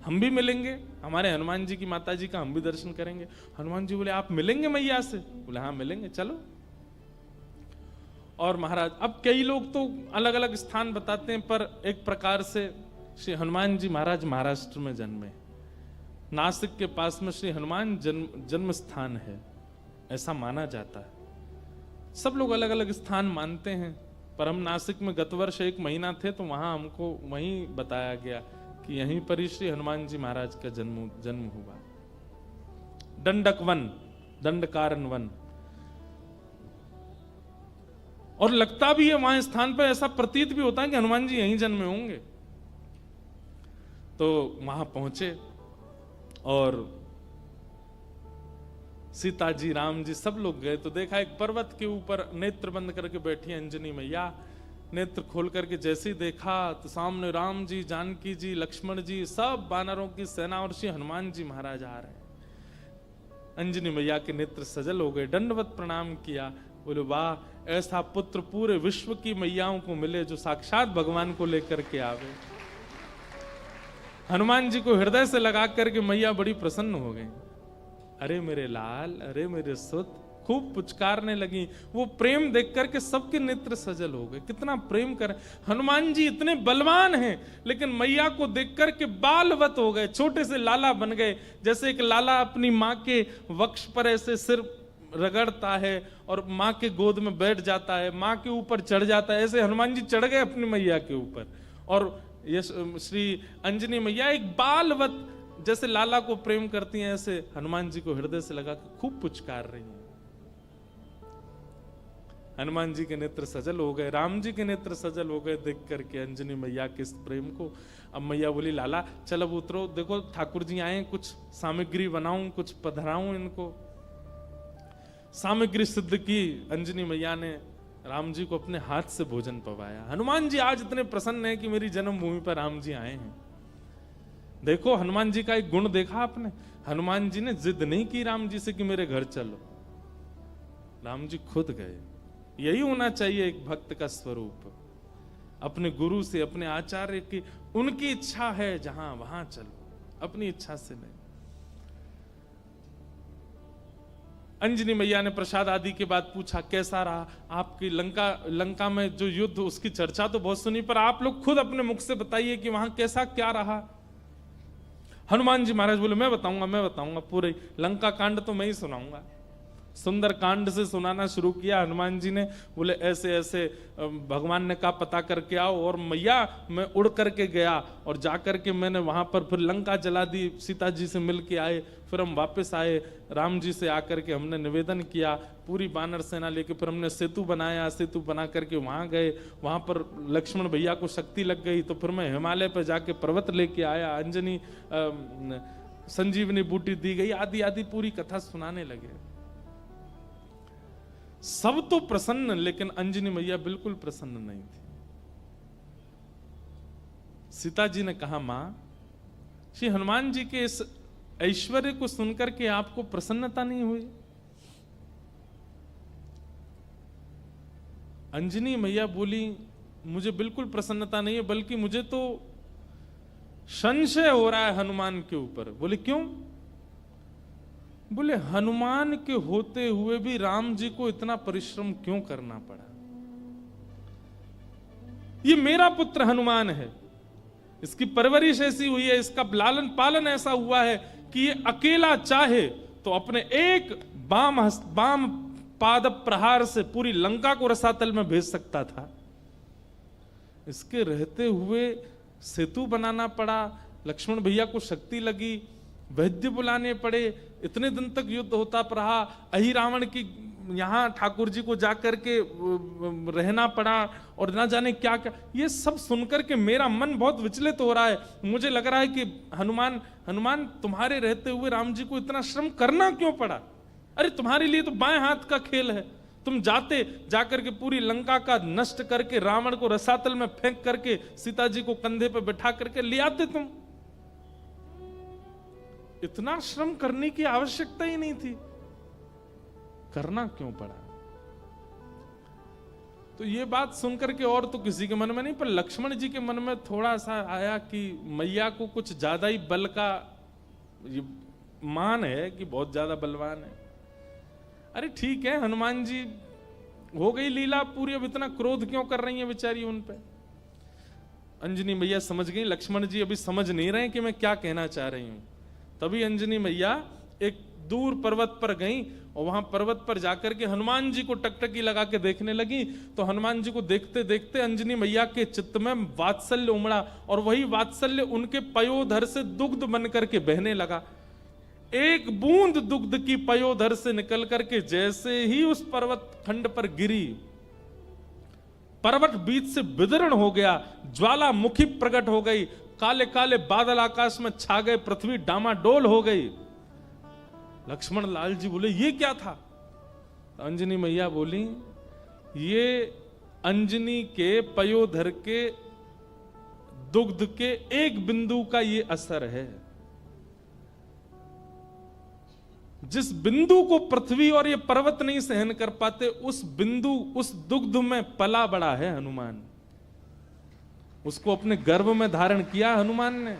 [SPEAKER 1] हम भी मिलेंगे, हमारे हनुमान जी की माता जी का हम भी दर्शन करेंगे। हनुमान जी बोले, आप मिलेंगे मैया से? बोले हाँ मिलेंगे, चलो। और महाराज, अब कई लोग तो अलग अलग स्थान बताते हैं, पर एक प्रकार से श्री हनुमान जी महाराज महाराष्ट्र में जन्मे, नासिक के पास में श्री हनुमान जन्म स्थान है, ऐसा माना जाता है। सब लोग अलग अलग स्थान मानते हैं, पर हम नासिक में गत वर्ष 1 महीना थे, तो वहां हमको वहीं बताया गया कि यहीं पर ही श्री हनुमान जी महाराज का जन्म हुआ। दंडक वन, दंडकारन वन, और लगता भी है वहां स्थान पर, ऐसा प्रतीत भी होता है कि हनुमान जी यहीं जन्मे होंगे। तो वहां पहुंचे और सीता जी, राम जी, सब लोग गए तो देखा एक पर्वत के ऊपर नेत्र बंद करके बैठी अंजनी मैया। नेत्र खोल करके जैसे ही देखा तो सामने राम जी, जानकी जी, लक्ष्मण जी, सब बानरों की सेना और श्री हनुमान जी महाराज आ रहे हैं। अंजनी मैया के नेत्र सजल हो गए, दंडवत प्रणाम किया। बोले वाह, ऐसा पुत्र पूरे विश्व की मैयाओं को मिले जो साक्षात भगवान को लेकर के आवे। हनुमान जी को हृदय से लगा करके मैया बड़ी प्रसन्न हो गई। अरे मेरे लाल, अरे मेरे सुत, खूब पुचकारने लगी। वो प्रेम देख करके सबके नेत्र सजल हो गए। कितना प्रेम कर, हनुमान जी इतने बलवान हैं, लेकिन मैया को देख करके बालवत हो गए, छोटे से लाला बन गए। जैसे एक लाला अपनी माँ के वक्ष पर ऐसे सिर रगड़ता है और माँ के गोद में बैठ जाता है, माँ के ऊपर चढ़ जाता है, ऐसे हनुमान जी चढ़ गए अपनी मैया के ऊपर। और ये श्री अंजनी मैया एक बालवत, जैसे लाला को प्रेम करती हैं, ऐसे हनुमान जी को हृदय से लगा के खूब पुचकार रही हैं। हनुमान जी के नेत्र सजल हो गए, राम जी के नेत्र सजल हो गए देख करके अंजनी मैया के इस प्रेम को। अब मैया बोली लाला चल अब उतरो, देखो ठाकुर जी आए, कुछ सामग्री बनाऊं, कुछ पधराऊं इनको। सामग्री सिद्ध की, अंजनी मैया ने राम जी को अपने हाथ से भोजन पवाया। हनुमान जी आज इतने प्रसन्न हैं कि मेरी जन्मभूमि पर राम जी आए हैं। देखो हनुमान जी का एक गुण देखा आपने, हनुमान जी ने जिद नहीं की राम जी से कि मेरे घर चलो, राम जी खुद गए। यही होना चाहिए एक भक्त का स्वरूप, अपने गुरु से, अपने आचार्य की, उनकी इच्छा है जहां वहां चलो, अपनी इच्छा से नहीं। अंजनी मैया ने प्रसाद आदि के बाद पूछा कैसा रहा आपकी लंका में जो युद्ध, उसकी चर्चा तो बहुत सुनी, पर आप लोग खुद अपने मुख से बताइए कि वहां कैसा क्या रहा। हनुमान जी महाराज बोले मैं बताऊंगा, पूरे लंका कांड तो मैं ही सुनाऊंगा। सुंदर कांड से सुनाना शुरू किया हनुमान जी ने। बोले ऐसे ऐसे भगवान ने कहा पता करके आओ, और मैया मैं उड़ करके गया और जाकर के मैंने वहां पर फिर लंका जला दी, सीता जी से मिल के आए, फिर हम वापस आए, राम जी से आकर के हमने निवेदन किया, पूरी बानर सेना लेके फिर हमने सेतु बनाया, सेतु बना करके वहां गए, वहां पर लक्ष्मण भैया को शक्ति लग गई, तो फिर मैं हिमालय पर जाके पर्वत लेके आया, अंजनी संजीवनी बूटी दी गई, आदि आदि पूरी कथा सुनाने लगे। सब तो प्रसन्न, लेकिन अंजनी मैया बिल्कुल प्रसन्न नहीं थी। सीता जी ने कहा मां, श्री हनुमान जी के इस ऐश्वर्य को सुनकर के आपको प्रसन्नता नहीं हुई? अंजनी मैया बोली मुझे बिल्कुल प्रसन्नता नहीं है, बल्कि मुझे तो संशय हो रहा है हनुमान के ऊपर। बोले क्यों? बोले हनुमान के होते हुए भी राम जी को इतना परिश्रम क्यों करना पड़ा? ये मेरा पुत्र हनुमान है, इसकी परवरिश ऐसी हुई है, इसका लालन पालन ऐसा हुआ है कि ये अकेला चाहे तो अपने एक बाम पाद प्रहार से पूरी लंका को रसातल में भेज सकता था। इसके रहते हुए सेतु बनाना पड़ा, लक्ष्मण भैया को शक्ति लगी, वैद्य बुलाने पड़े, इतने दिन तक युद्ध होता रहा, अहि रावण की यहाँ ठाकुर जी को जाकर के रहना पड़ा, और ना जाने क्या क्या। ये सब सुनकर के मेरा मन बहुत विचलित हो रहा है। मुझे लग रहा है कि हनुमान तुम्हारे रहते हुए राम जी को इतना श्रम करना क्यों पड़ा? अरे तुम्हारे लिए तो बाएं हाथ का खेल है, तुम जाकर के पूरी लंका का नष्ट करके रावण को रसातल में फेंक करके सीता जी को कंधे पे बैठा करके ले आते तुम। इतना श्रम करने की आवश्यकता ही नहीं थी, करना क्यों पड़ा? तो ये बात सुनकर के और तो किसी के मन में नहीं, पर लक्ष्मण जी के मन में थोड़ा सा आया कि मैया को कुछ ज्यादा ही बल का ये मान है कि बहुत ज्यादा बलवान है। अरे ठीक है, हनुमान जी हो गई लीला पूरी, अब इतना क्रोध क्यों कर रही है बेचारी उन पे? अंजनी मैया समझ गई, लक्ष्मण जी अभी समझ नहीं रहे कि मैं क्या कहना चाह रही हूं। तभी अंजनी मैया एक दूर पर्वत पर गई, और वहां पर्वत पर जाकर के हनुमान जी को टकटकी लगा के देखने लगी। तो हनुमान जी को देखते देखते अंजनी मैया के चित्त में वात्सल्य उमड़ा, और वही वात्सल्य उनके पयोधर से दुग्ध बन करके बहने लगा। एक बूंद दुग्ध की पयोधर से निकल करके जैसे ही उस पर्वत खंड पर गिरी, पर्वत बीच से विदीर्ण हो गया, ज्वालामुखी प्रकट हो गई, काले काले बादल आकाश में छा गए, पृथ्वी डामाडोल हो गई। लक्ष्मण लाल जी बोले ये क्या था? तो अंजनी मैया बोली ये अंजनी के पयोधर के दुग्ध के एक बिंदु का ये असर है। जिस बिंदु को पृथ्वी और ये पर्वत नहीं सहन कर पाते, उस बिंदु, उस दुग्ध में पला बड़ा है हनुमान। उसको अपने गर्भ में धारण किया हनुमान ने।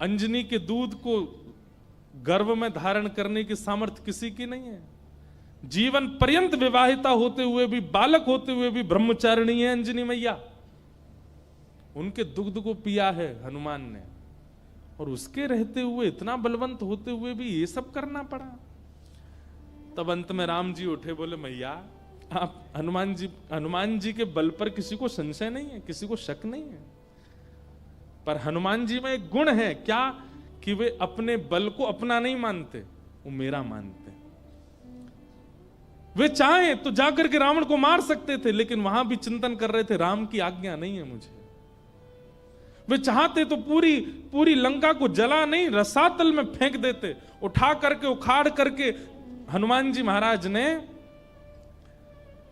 [SPEAKER 1] अंजनी के दूध को गर्भ में धारण करने की सामर्थ्य किसी की नहीं है। जीवन पर्यंत विवाहिता होते हुए भी, बालक होते हुए भी ब्रह्मचारिणी है अंजनी मैया। उनके दुग्ध को पिया है हनुमान ने, और उसके रहते हुए, इतना बलवंत होते हुए भी ये सब करना पड़ा। तब अंत में राम जी उठे, बोले मैया आप हनुमान जी के बल पर किसी को संशय नहीं है, किसी को शक नहीं है, पर हनुमान जी में एक गुण है क्या कि वे अपने बल को अपना नहीं मानते, वो मेरा मानते। वे चाहें तो जाकर के रावण को मार सकते थे, लेकिन वहां भी चिंतन कर रहे थे राम की आज्ञा नहीं है मुझे। वे चाहते तो पूरी पूरी लंका को जला नहीं, रसातल में फेंक देते, उठा करके उखाड़ करके। हनुमान जी महाराज ने,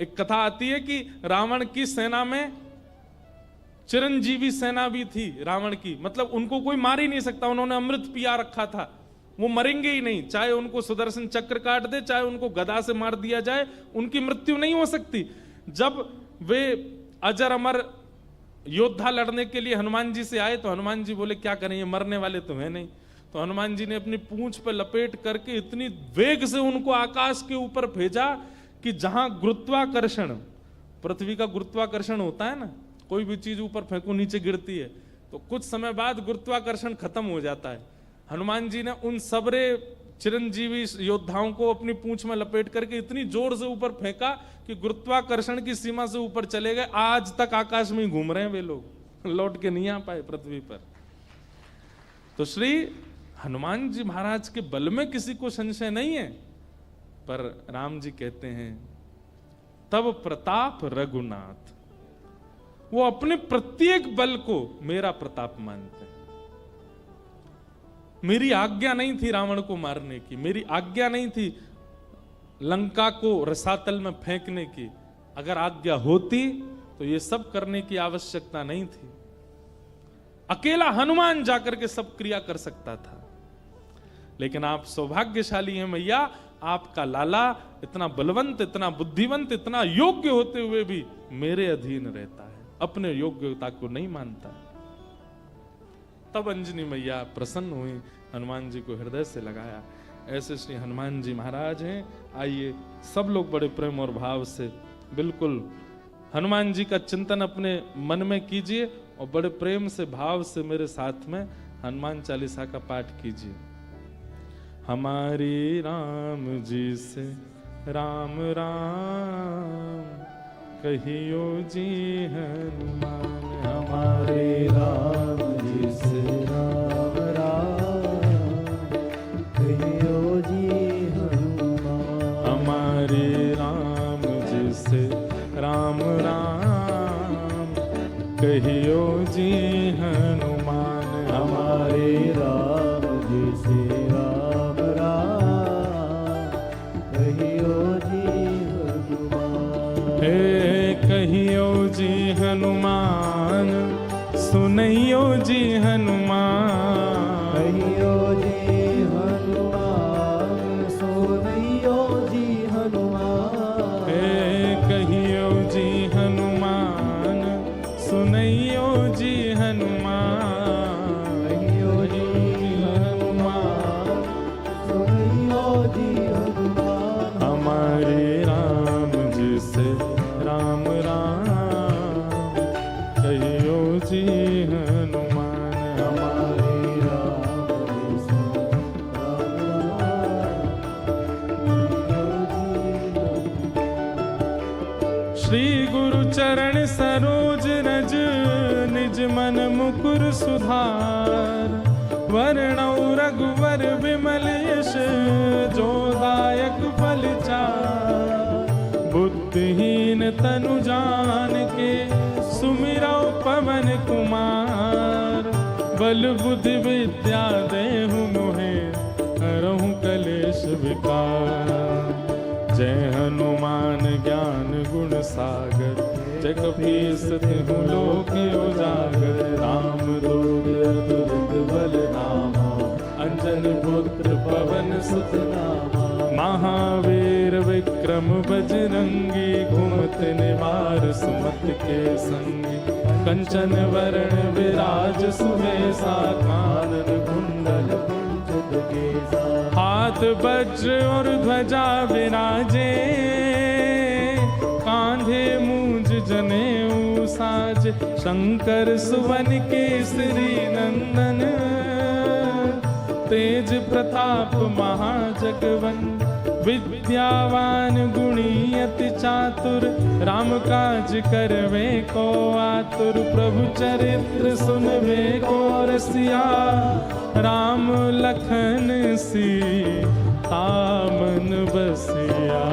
[SPEAKER 1] एक कथा आती है कि रावण की सेना में चिरंजीवी सेना भी थी रावण की, मतलब उनको कोई मार ही नहीं सकता, उन्होंने अमृत पिया रखा था, वो मरेंगे ही नहीं, चाहे उनको सुदर्शन चक्र काट दे, चाहे उनको गदा से मार दिया जाए, उनकी मृत्यु नहीं हो सकती। जब वे अजर अमर योद्धा लड़ने के लिए हनुमान जी से आए तो हनुमान जी बोले क्या करें, ये मरने वाले तो है नहीं। तो हनुमान जी ने अपनी पूंछ पर लपेट करके इतनी वेग से उनको आकाश के ऊपर भेजा कि जहां गुरुत्वाकर्षण, पृथ्वी का गुरुत्वाकर्षण होता है ना, कोई भी चीज ऊपर फेंको नीचे गिरती है, तो कुछ समय बाद गुरुत्वाकर्षण खत्म हो जाता है। हनुमान जी ने उन सबरे चिरंजीवी योद्धाओं को अपनी पूंछ में लपेट करके इतनी जोर से ऊपर फेंका कि गुरुत्वाकर्षण की सीमा से ऊपर चले गए। आज तक आकाश में ही घूम रहे हैं वे लोग, लौट के नहीं आ पाए पृथ्वी पर। तो श्री हनुमान जी महाराज के बल में किसी को संशय नहीं है, पर राम जी कहते हैं तब प्रताप रघुनाथ, वो अपने प्रत्येक बल को मेरा प्रताप मानते हैं। मेरी आज्ञा नहीं थी रावण को मारने की, मेरी आज्ञा नहीं थी लंका को रसातल में फेंकने की। अगर आज्ञा होती तो ये सब करने की आवश्यकता नहीं थी। अकेला हनुमान जाकर के सब क्रिया कर सकता था, लेकिन आप सौभाग्यशाली हैं मैया, आपका लाला इतना बलवंत, इतना बुद्धिवंत, इतना योग्य होते हुए भी मेरे अधीन रहता है, अपने योग्यता को नहीं मानता। तब अंजनी मैया प्रसन्न हुई, हनुमान जी को हृदय से लगाया। ऐसे श्री हनुमान जी महाराज हैं। आइए सब लोग बड़े प्रेम और भाव से बिल्कुल हनुमान जी का चिंतन अपने मन में कीजिए और बड़े प्रेम से भाव से मेरे साथ में हनुमान चालीसा का पाठ कीजिए। हमारी राम जी से राम राम कहियो जी हनुमान,
[SPEAKER 2] हमारे राम जी से राम राम कहियो जी हनुमान।
[SPEAKER 1] हमारे राम जी से राम राम कहियो जी हनुमान।
[SPEAKER 2] हमारे राम जी से राम राम कहियो जी हनुमान।
[SPEAKER 1] हे कहियो जी हनुमान, सुनैयो जी हनुमान।
[SPEAKER 2] कहियो जी हनुमान, सुनैयो जी हनुमान।
[SPEAKER 1] हे कहियो जी हनुमान, सुनैयो जी हनुमान।
[SPEAKER 2] कहियो जी हनुमान, सुनैयो जी हनुमान।
[SPEAKER 1] हमारे राम जी से राम राम कहियो जी हनुमान।
[SPEAKER 2] हमारे राम जी से राम राम कहियो जी हनुमान।
[SPEAKER 1] श्री गुरु चरण सरोज रज, निज मन मुकुर सुधार। वर्णौ रघुवर विमल यश, जो दायक फल चार। बुद्धिहीन तनु जान के, सुमिरौ पवन कुमार। बल बुद्धि विद्या देहु मोहे, हरहु कलेश विकार। जय हनुमान ज्ञान गुण सागर, जय कपीस तिहु लोक उजागर। राम दूत अतुलित बल धामा, अंजन पुत्र पवन सुत नामा। महावीर विक्रम बजरंगी, घुमत निवार सुमत के संगी। कंचन वरण विराज सुबेसा, कानन कुंडल कुंचित केसा। हाथ वज्र और ध्वजा विराजे, कांधे मूंज जनेऊ साज। शंकर सुवन केसरी नंदन, तेज प्रताप महाजगवंदन। विद्यावान गुणी अति चातुर, राम काज करवे को आतुर। प्रभु चरित्र सुनवे को रसिया, राम लखन सीता मन बसिया।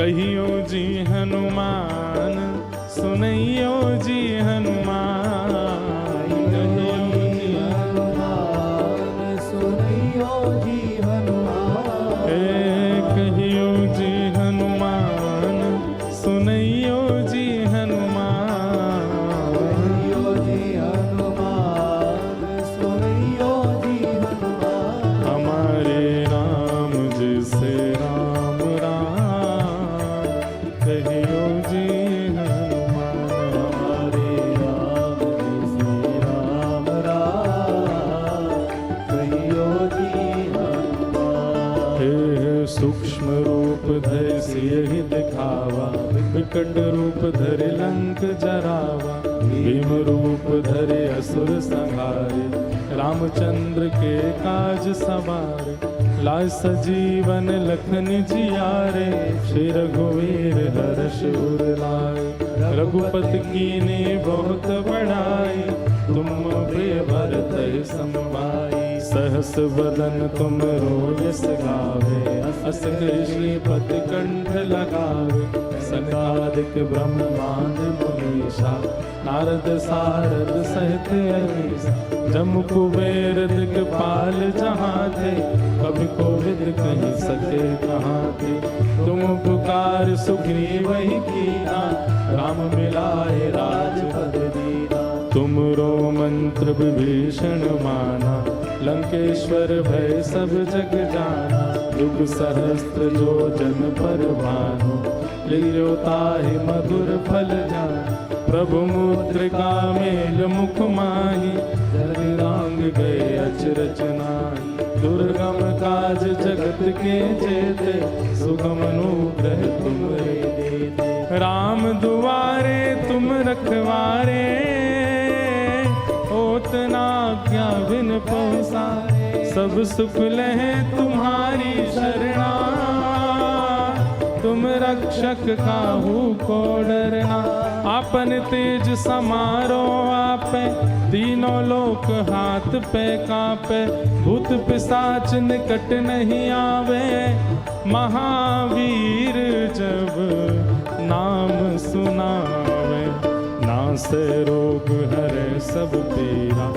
[SPEAKER 1] कहियो जी हनुमान सुनैयो जी हनुमान कहियो जी
[SPEAKER 2] हनुमान सुनियो जी हनुमान
[SPEAKER 1] कहियो जी हनुमान सुनैयो जी हनुमान
[SPEAKER 2] कहियो जी हनुमान सुनियो जी हनुमान
[SPEAKER 1] हमारे राम जी से राम राम कहियो जी हनुमान
[SPEAKER 2] हमारे राम जी से राम राम कहियो जी हनुमान
[SPEAKER 1] हे सूक्ष्म रूप धर सियहि दिखावा विकट रूप धरि लंक जरावा भीम रूप धरे असुर संहारे रामचंद्र के काज सवारे लाय सजीवन लखन जियारे श्री रघुवीर हर्ष उर लाए रघुपति कीने बहुत बड़ाई तुम प्रिय भरत समवाई सहस बदन तुम रोयस गावे अस श्रीपति कंठ लगावे सनकादिक ब्रह्मांड मुनीषा नारद सारद सहित अहीसा जम कुबेर दिक्पाल जहाँ थे कभी कोविद कहीं सके कहाँ थे तुम पुकार सुग्रीव ही कीना राम मिलाए राजपद दीना तुमरो मंत्र विभीषण माना लंकेश्वर भय सब जग जाना युग सहस्त्र जो जन पर भानु लियो ताहि मधुर फल जान प्रभु मुद्रिका मेल मुख माही जग गए अचरज नाही दुर्गम काज जगत के जेते सुगम अनुग्रह तुमरे देते राम दुआरे तुम रखवारे ओतना क्या बिन पहुँचारे सब सुख लहे तुम्हारी शरणा तुम रक्षक काहू को डरना आपन तेज समारो आपे तीनों लोक हाथ पे कांपे भूत पिशाच निकट नहीं आवे महावीर जब नाम सुनावे नासे रोग हरे सब पीरा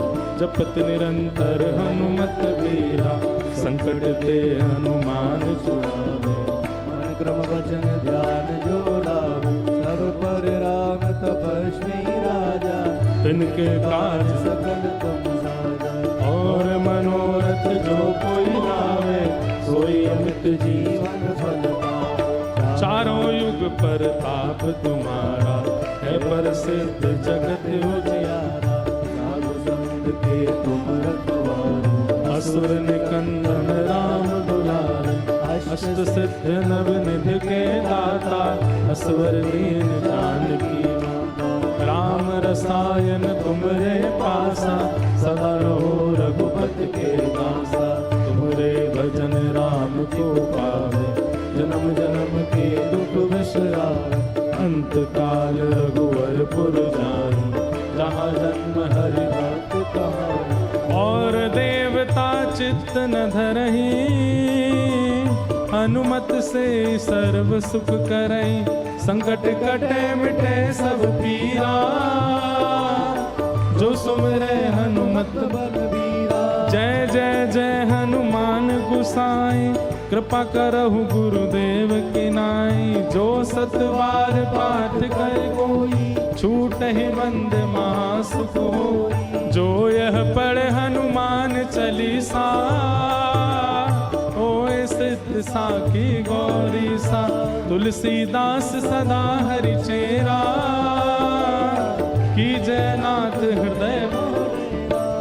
[SPEAKER 1] जपत निरंतर हनुमत बीरा संकट ते हनुमान छुड़ावे मन क्रम वचन ध्यान जो लावे सब पर राम तपस्वी राजा तिनके काज सकल तुम साजा और मनोरथ जो कोई लावे सोई अमित जीवन फल पावे चारों युग पर ताप तुम्हारा है प्रसिद्ध जगत उजियारा साधु संत के तुम रखवारे असुर निकंदन राम दुलारे अष्ट सिद्ध नव निधि के दाता असवर दीन जानकी माता राम रसायन तुमरे पासा सदा रहो रघुपति के दासा तुमरे भजन राम को पावे जन्म जन्म के दुख बिसरावे अंत काल रघुवर पुर जाई जहाँ जन्म हरि भक्त कहाई और देवता चित्त न धरही हनुमत से सर्व सुख करई संकट कटे मिटे सब पीरा जो सुमिरे हनुमत बलबीरा जय जय जय हनुमान गुसाई कृपा करहु गुरुदेव की नाई जो सतबार पाठ कर कोई छूट ही बंद महासुख होई जो यह पढ़े हनुमान चालीसा होए सिद्ध साखी गौरी सा तुलसीदास सदा हरि चेरा की जयनाथ हृदय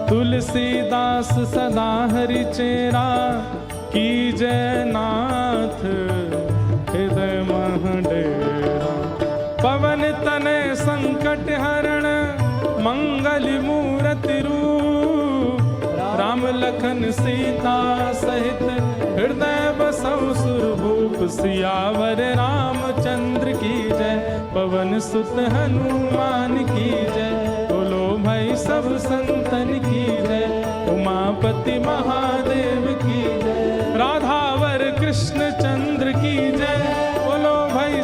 [SPEAKER 1] तुलसीदास सदा हरि चेरा की जयनाथ हृदय महडेरा पवन तनय संकट हरण मंगल मूर्ति रूप राम लखन सीता सहित हृदय बसौ सुरभूप सियावर रामचंद्र की जय पवन सुत हनुमान की जय बोलो भाई सब संतन की जय उमापति महादेव की जय राधावर कृष्ण चंद्र की जय बोलो भाई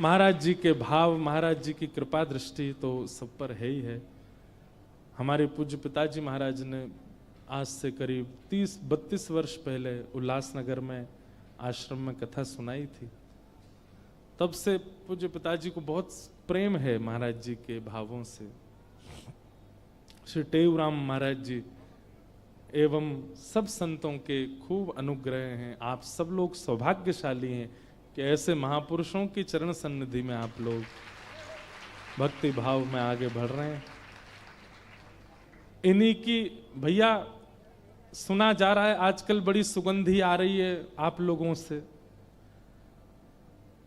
[SPEAKER 1] महाराज जी के भाव, महाराज जी की कृपा दृष्टि तो सब पर है ही है। हमारे पूज्य पिताजी महाराज ने आज से करीब 30-32 वर्ष पहले उल्लासनगर में आश्रम में कथा सुनाई थी। तब से पूज्य पिताजी को बहुत प्रेम है महाराज जी के भावों से। श्री टेऊराम महाराज जी एवं सब संतों के खूब अनुग्रह हैं। आप सब लोग सौभाग्यशाली हैं कि ऐसे महापुरुषों की चरण सन्निधि में आप लोग भक्ति भाव में आगे बढ़ रहे हैं। इन्हीं की भैया सुना जा रहा है आजकल बड़ी सुगंधी आ रही है आप लोगों से।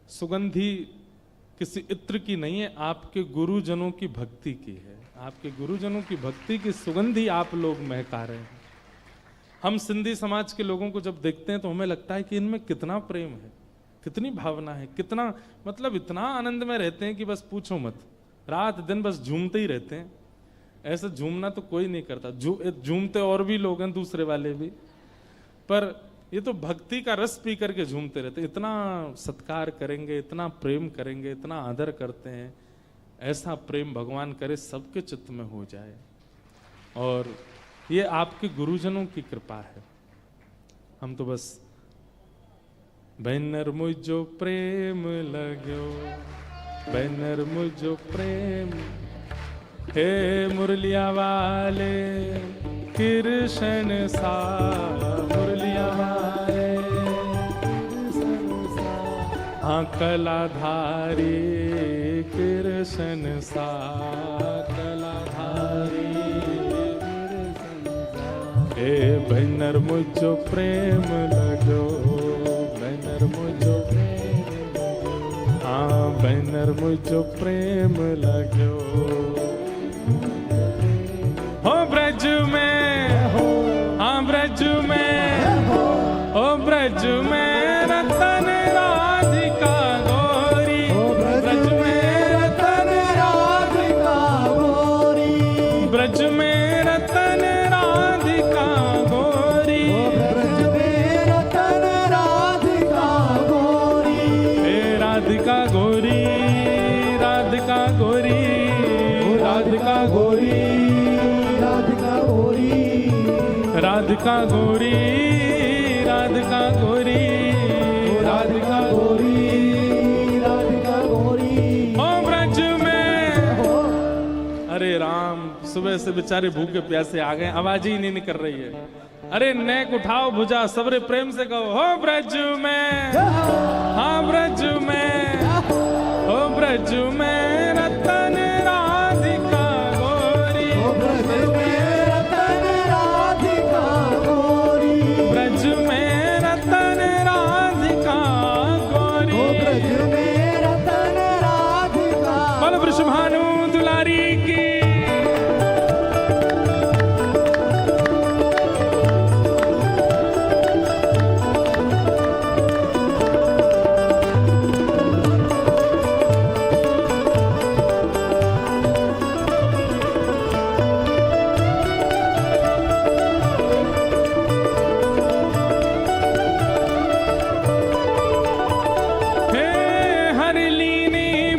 [SPEAKER 1] सुगंधी किसी इत्र की नहीं है, आपके गुरुजनों की भक्ति की है। आपके गुरुजनों की भक्ति की सुगंधी आप लोग महका रहे हैं। हम सिंधी समाज के लोगों को जब देखते हैं तो हमें लगता है कि इनमें कितना प्रेम है, कितनी भावना है, कितना मतलब इतना आनंद में रहते हैं कि बस पूछो मत। रात दिन बस झूमते ही रहते हैं। ऐसे झूमना तो कोई नहीं करता, झूमते और भी लोग हैं दूसरे वाले भी, पर ये तो भक्ति का रस पी करके झूमते रहते। इतना सत्कार करेंगे, इतना प्रेम करेंगे, इतना आदर करते हैं। ऐसा प्रेम भगवान करे सबके चित्त में हो जाए। और ये आपके गुरुजनों की कृपा है। हम तो बस बैनर मुझो प्रेम लगो, बैनर मुझो प्रेम, हे मुरलिया वाले कृष्ण सा, मुरलिया वाले हाँ कलाधारी कृष्ण सा, कलाधारी हे बैनर मुझो प्रेम लगो, बैनर मुझो हाँ बैनर मुझो प्रेम लगो। हो ब्रज में, हाँ ब्रज में, हो ब्रज में रतन राधिका गोरी, ब्रज में रतन राधिका गोरी, ब्रज में रतन राधिका गोरी, ब्रज में रतन राधिका गोरी, हे राधिका गोरी, राधिका गोरी, राधिका गोरी, राधिका गोरी, राधिका गोरी, राधिका गोरी, राधिका गोरी, राधिका गोरी। ओ ब्रज में, अरे राम सुबह से बेचारे भूखे प्यासे आ गए, आवाज ही नहीं निकल रही है। अरे नेक उठाओ भुजा, सबरे प्रेम से कहो हो ब्रज में, हाँ ब्रज में, हो ब्रज में रतन राधिका गोरी, ब्रज में रतन राधिका गोरी, ब्रज में रतन राधिका गोरी, ब्रज में रतन राधिका। बोल वृषभानु दुलारी की।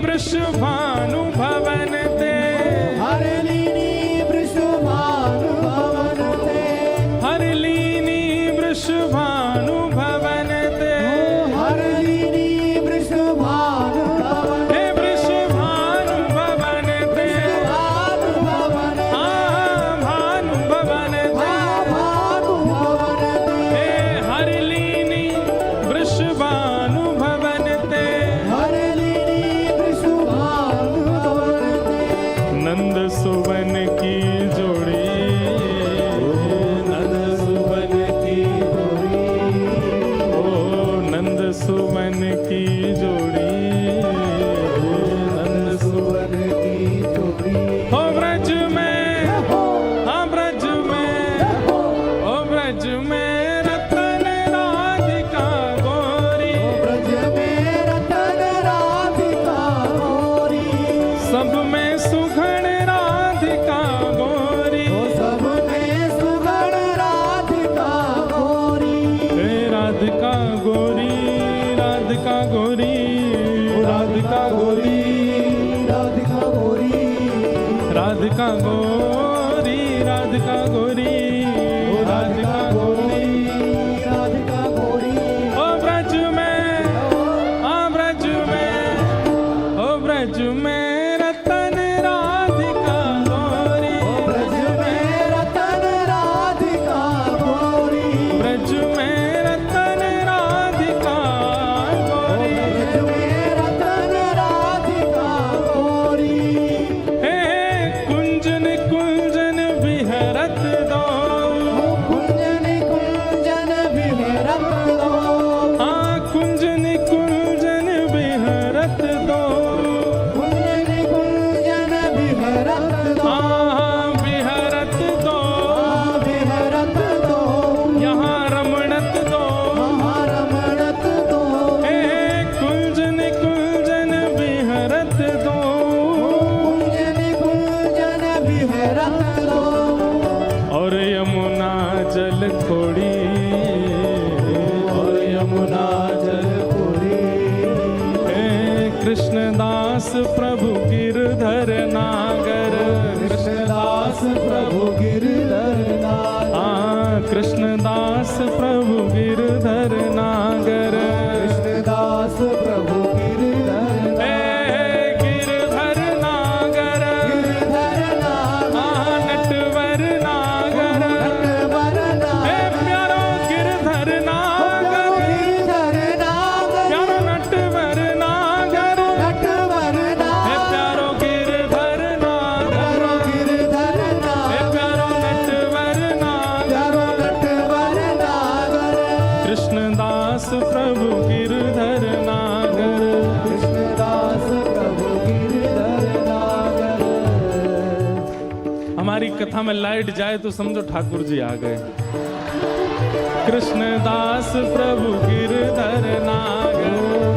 [SPEAKER 1] वृषभानु भवन ते,
[SPEAKER 2] हरलीनी वृषभानु भवन ते,
[SPEAKER 1] हरलीनी वृषभानु भवन ते,
[SPEAKER 2] हरलीनी वृषभानु भवन,
[SPEAKER 1] हे वृषभानु भवन ते,
[SPEAKER 2] भानु भवन,
[SPEAKER 1] हाँ भानु भवन ते,
[SPEAKER 2] भानु भवन ते,
[SPEAKER 1] हे हरलीनी वृषभानु भवन ते,
[SPEAKER 2] हरलीनी वृषभानु भवन ते,
[SPEAKER 1] नंद सुवन की जोड़ी, नंद सुवन की जोड़ी, ओ नंद सुवन की जोड़ी, नंद सुवन
[SPEAKER 2] की जोड़ी,
[SPEAKER 1] हो ब्रज में, हाँ ब्रज में, ओ ब्रज में रतन राधिका गोरी,
[SPEAKER 2] ब्रज में रतन राधिका गोरी,
[SPEAKER 1] सब में सुघड़ राधिका गोरी,
[SPEAKER 2] सब में सुगण राधिका गोरी,
[SPEAKER 1] हे राधिका गोरी, राधिका गोरी, राधिका राधिका गोरी, राधिका गोरी, राधिका गोरी,
[SPEAKER 2] राधिका गोरी,
[SPEAKER 1] ओ ब्रज में, हाँ ब्रज में, ओ ब्रज में रतन राधिका गोरी,
[SPEAKER 2] ब्रज में रतन राधिका गोरी,
[SPEAKER 1] ब्रज में रतन राधिका गोरी,
[SPEAKER 2] ब्रज में रतन राधिका गोरी,
[SPEAKER 1] हे कुंजन कुंजन विहरत दो,
[SPEAKER 2] कुंजन कुंजन विहरत दो,
[SPEAKER 1] हाँ कुंजन कुंजन विहरत दो,
[SPEAKER 2] कुंजन कुंजन विहरत दो,
[SPEAKER 1] हाँ विहरत दो,
[SPEAKER 2] विहरत दो,
[SPEAKER 1] यहाँ रमणत दो,
[SPEAKER 2] रमणत दो,
[SPEAKER 1] हे कुंजन कुंजन विहरत दो,
[SPEAKER 2] कुंजन कुंजन विहरत दो,
[SPEAKER 1] और यमुना जल थोड़ी,
[SPEAKER 2] और यमुना जल पूरी,
[SPEAKER 1] हे कृष्णदास प्रभु गिरधर नागर,
[SPEAKER 2] कृष्णदास प्रभु गिरधर नागर,
[SPEAKER 1] हाँ कृष्णदास प्रभु गिरधर नागर,
[SPEAKER 2] कृष्णदास प्रभु गिरधर
[SPEAKER 1] हे गिरधर नागर,
[SPEAKER 2] गिरधर नागर,
[SPEAKER 1] हाँ नटवर नागर,
[SPEAKER 2] नटवर
[SPEAKER 1] हे
[SPEAKER 2] नागर,
[SPEAKER 1] प्यारो गिरधर नागर,
[SPEAKER 2] गिरधर नागर,
[SPEAKER 1] प्यारो नटवर नागर,
[SPEAKER 2] नटवर
[SPEAKER 1] हे
[SPEAKER 2] नागर,
[SPEAKER 1] प्यारो गिरधर नागर,
[SPEAKER 2] गिरधर
[SPEAKER 1] हे
[SPEAKER 2] नागर,
[SPEAKER 1] प्यारो नटवर नागर,
[SPEAKER 2] नटवर नागर,
[SPEAKER 1] कृष्णदास प्रभु गिरधर नागर,
[SPEAKER 2] कृष्णदास प्रभु गिरधर नागर।
[SPEAKER 1] हमारी कथा में लाइट जाए तो समझो ठाकुर जी आ गए। कृष्णदास प्रभु गिरधर नागर,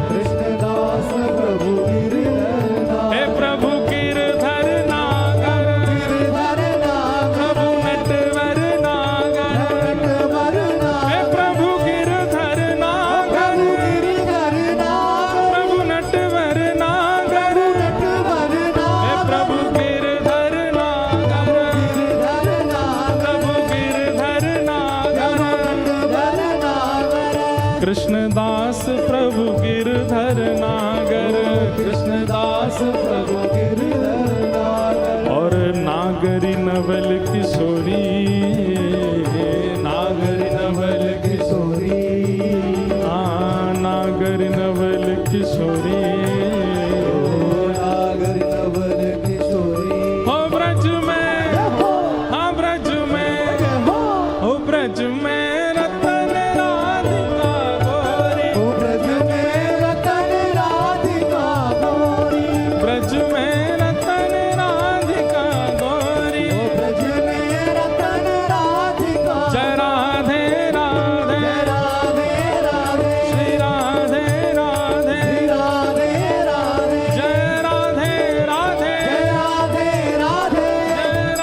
[SPEAKER 2] कृष्णदास प्रभु गिरधर नागर,
[SPEAKER 1] हे प्रभु गिरधर नागर,
[SPEAKER 2] गिरधर नागर,
[SPEAKER 1] प्रभु नटवर नागर,
[SPEAKER 2] नटवर नागर,
[SPEAKER 1] हे प्रभु गिरधर नागर,
[SPEAKER 2] गिरधर नागर,
[SPEAKER 1] प्रभु नटवर नागर,
[SPEAKER 2] नटवर
[SPEAKER 1] हे
[SPEAKER 2] नागर,
[SPEAKER 1] प्रभु गिरधर नागर,
[SPEAKER 2] गिरधर नागर,
[SPEAKER 1] प्रभु गिरधर नागर,
[SPEAKER 2] नटवर नागर,
[SPEAKER 1] कृष्णदास प्रभु गिरधर नागर,
[SPEAKER 2] कृष्णदास प्रभु गिरधर नागर,
[SPEAKER 1] और नागरी नवल किशोरी, नागरी नवल
[SPEAKER 2] किशोरी,
[SPEAKER 1] हाँ नागरी नवल किशोरी,
[SPEAKER 2] नागर नवल किशोरी,
[SPEAKER 1] हो ब्रज में, हाँ ब्रज में, हो ब्रज में रतन राधिका गोरी,
[SPEAKER 2] ओ ब्रज में रतन राधिका गोरी,
[SPEAKER 1] ब्रज में रतन राधिका गोरी,
[SPEAKER 2] ओ ब्रज में रतन राधिका,
[SPEAKER 1] जय राधे राधे,
[SPEAKER 2] राधे राधे,
[SPEAKER 1] श्री राधे राधे,
[SPEAKER 2] राधे राधे,
[SPEAKER 1] जय राधे राधे,
[SPEAKER 2] राधे राधे,
[SPEAKER 1] जय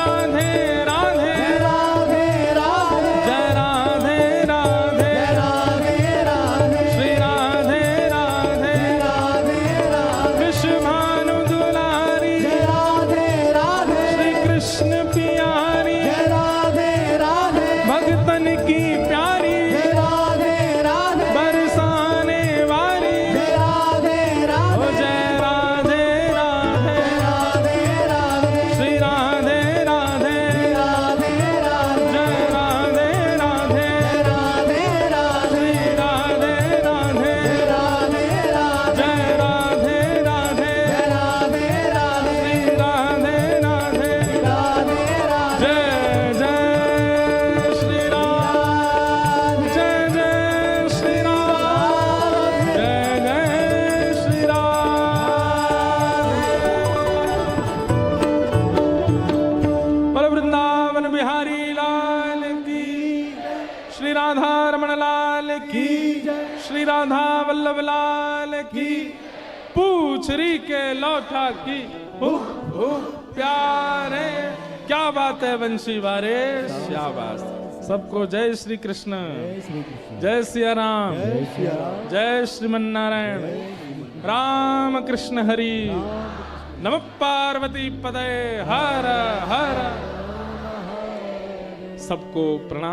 [SPEAKER 1] राधे राधे,
[SPEAKER 2] राधे राधे,
[SPEAKER 1] जय राधे राधे,
[SPEAKER 2] राधे राधे,
[SPEAKER 1] श्री राधे राधे,
[SPEAKER 2] राधे राधे,
[SPEAKER 1] कृष्ण भानु दुलारी,
[SPEAKER 2] राधे राधे,
[SPEAKER 1] श्री कृष्ण प्यारी,
[SPEAKER 2] राधे राधे,
[SPEAKER 1] भक्तन की प्यारी,
[SPEAKER 2] राधे राधे,
[SPEAKER 1] बरसाने वाली,
[SPEAKER 2] राधे
[SPEAKER 1] ओ
[SPEAKER 2] राधे,
[SPEAKER 1] जय राधे राधे,
[SPEAKER 2] राधे राधे,
[SPEAKER 1] श्री राधे राधे,
[SPEAKER 2] राधे राधे,
[SPEAKER 1] जय राधे राधे,
[SPEAKER 2] राधे राधे,
[SPEAKER 1] श्री राधे राधे,
[SPEAKER 2] राधे राधे,
[SPEAKER 1] जय राधे राधे,
[SPEAKER 2] राधे राधे,
[SPEAKER 1] श्री राधे राधे,
[SPEAKER 2] राधे राधे,
[SPEAKER 1] जय जय श्री राम, जय जय श्री राम, जय जय श्री राम। बोलो वृंदावन बिहारी लाल की, श्री राधा रमण लाल की, श्री राधा वल्लभ लाल की, पूछरी के लौटा की, प्यारे क्या बात है वंशी वारे, शाबाश। सबको जय श्री कृष्ण, जय सिया राम, जय श्रीमन नारायण, राम कृष्ण हरि, नमः पार्वती पदे हर हर। सबको प्रणाम।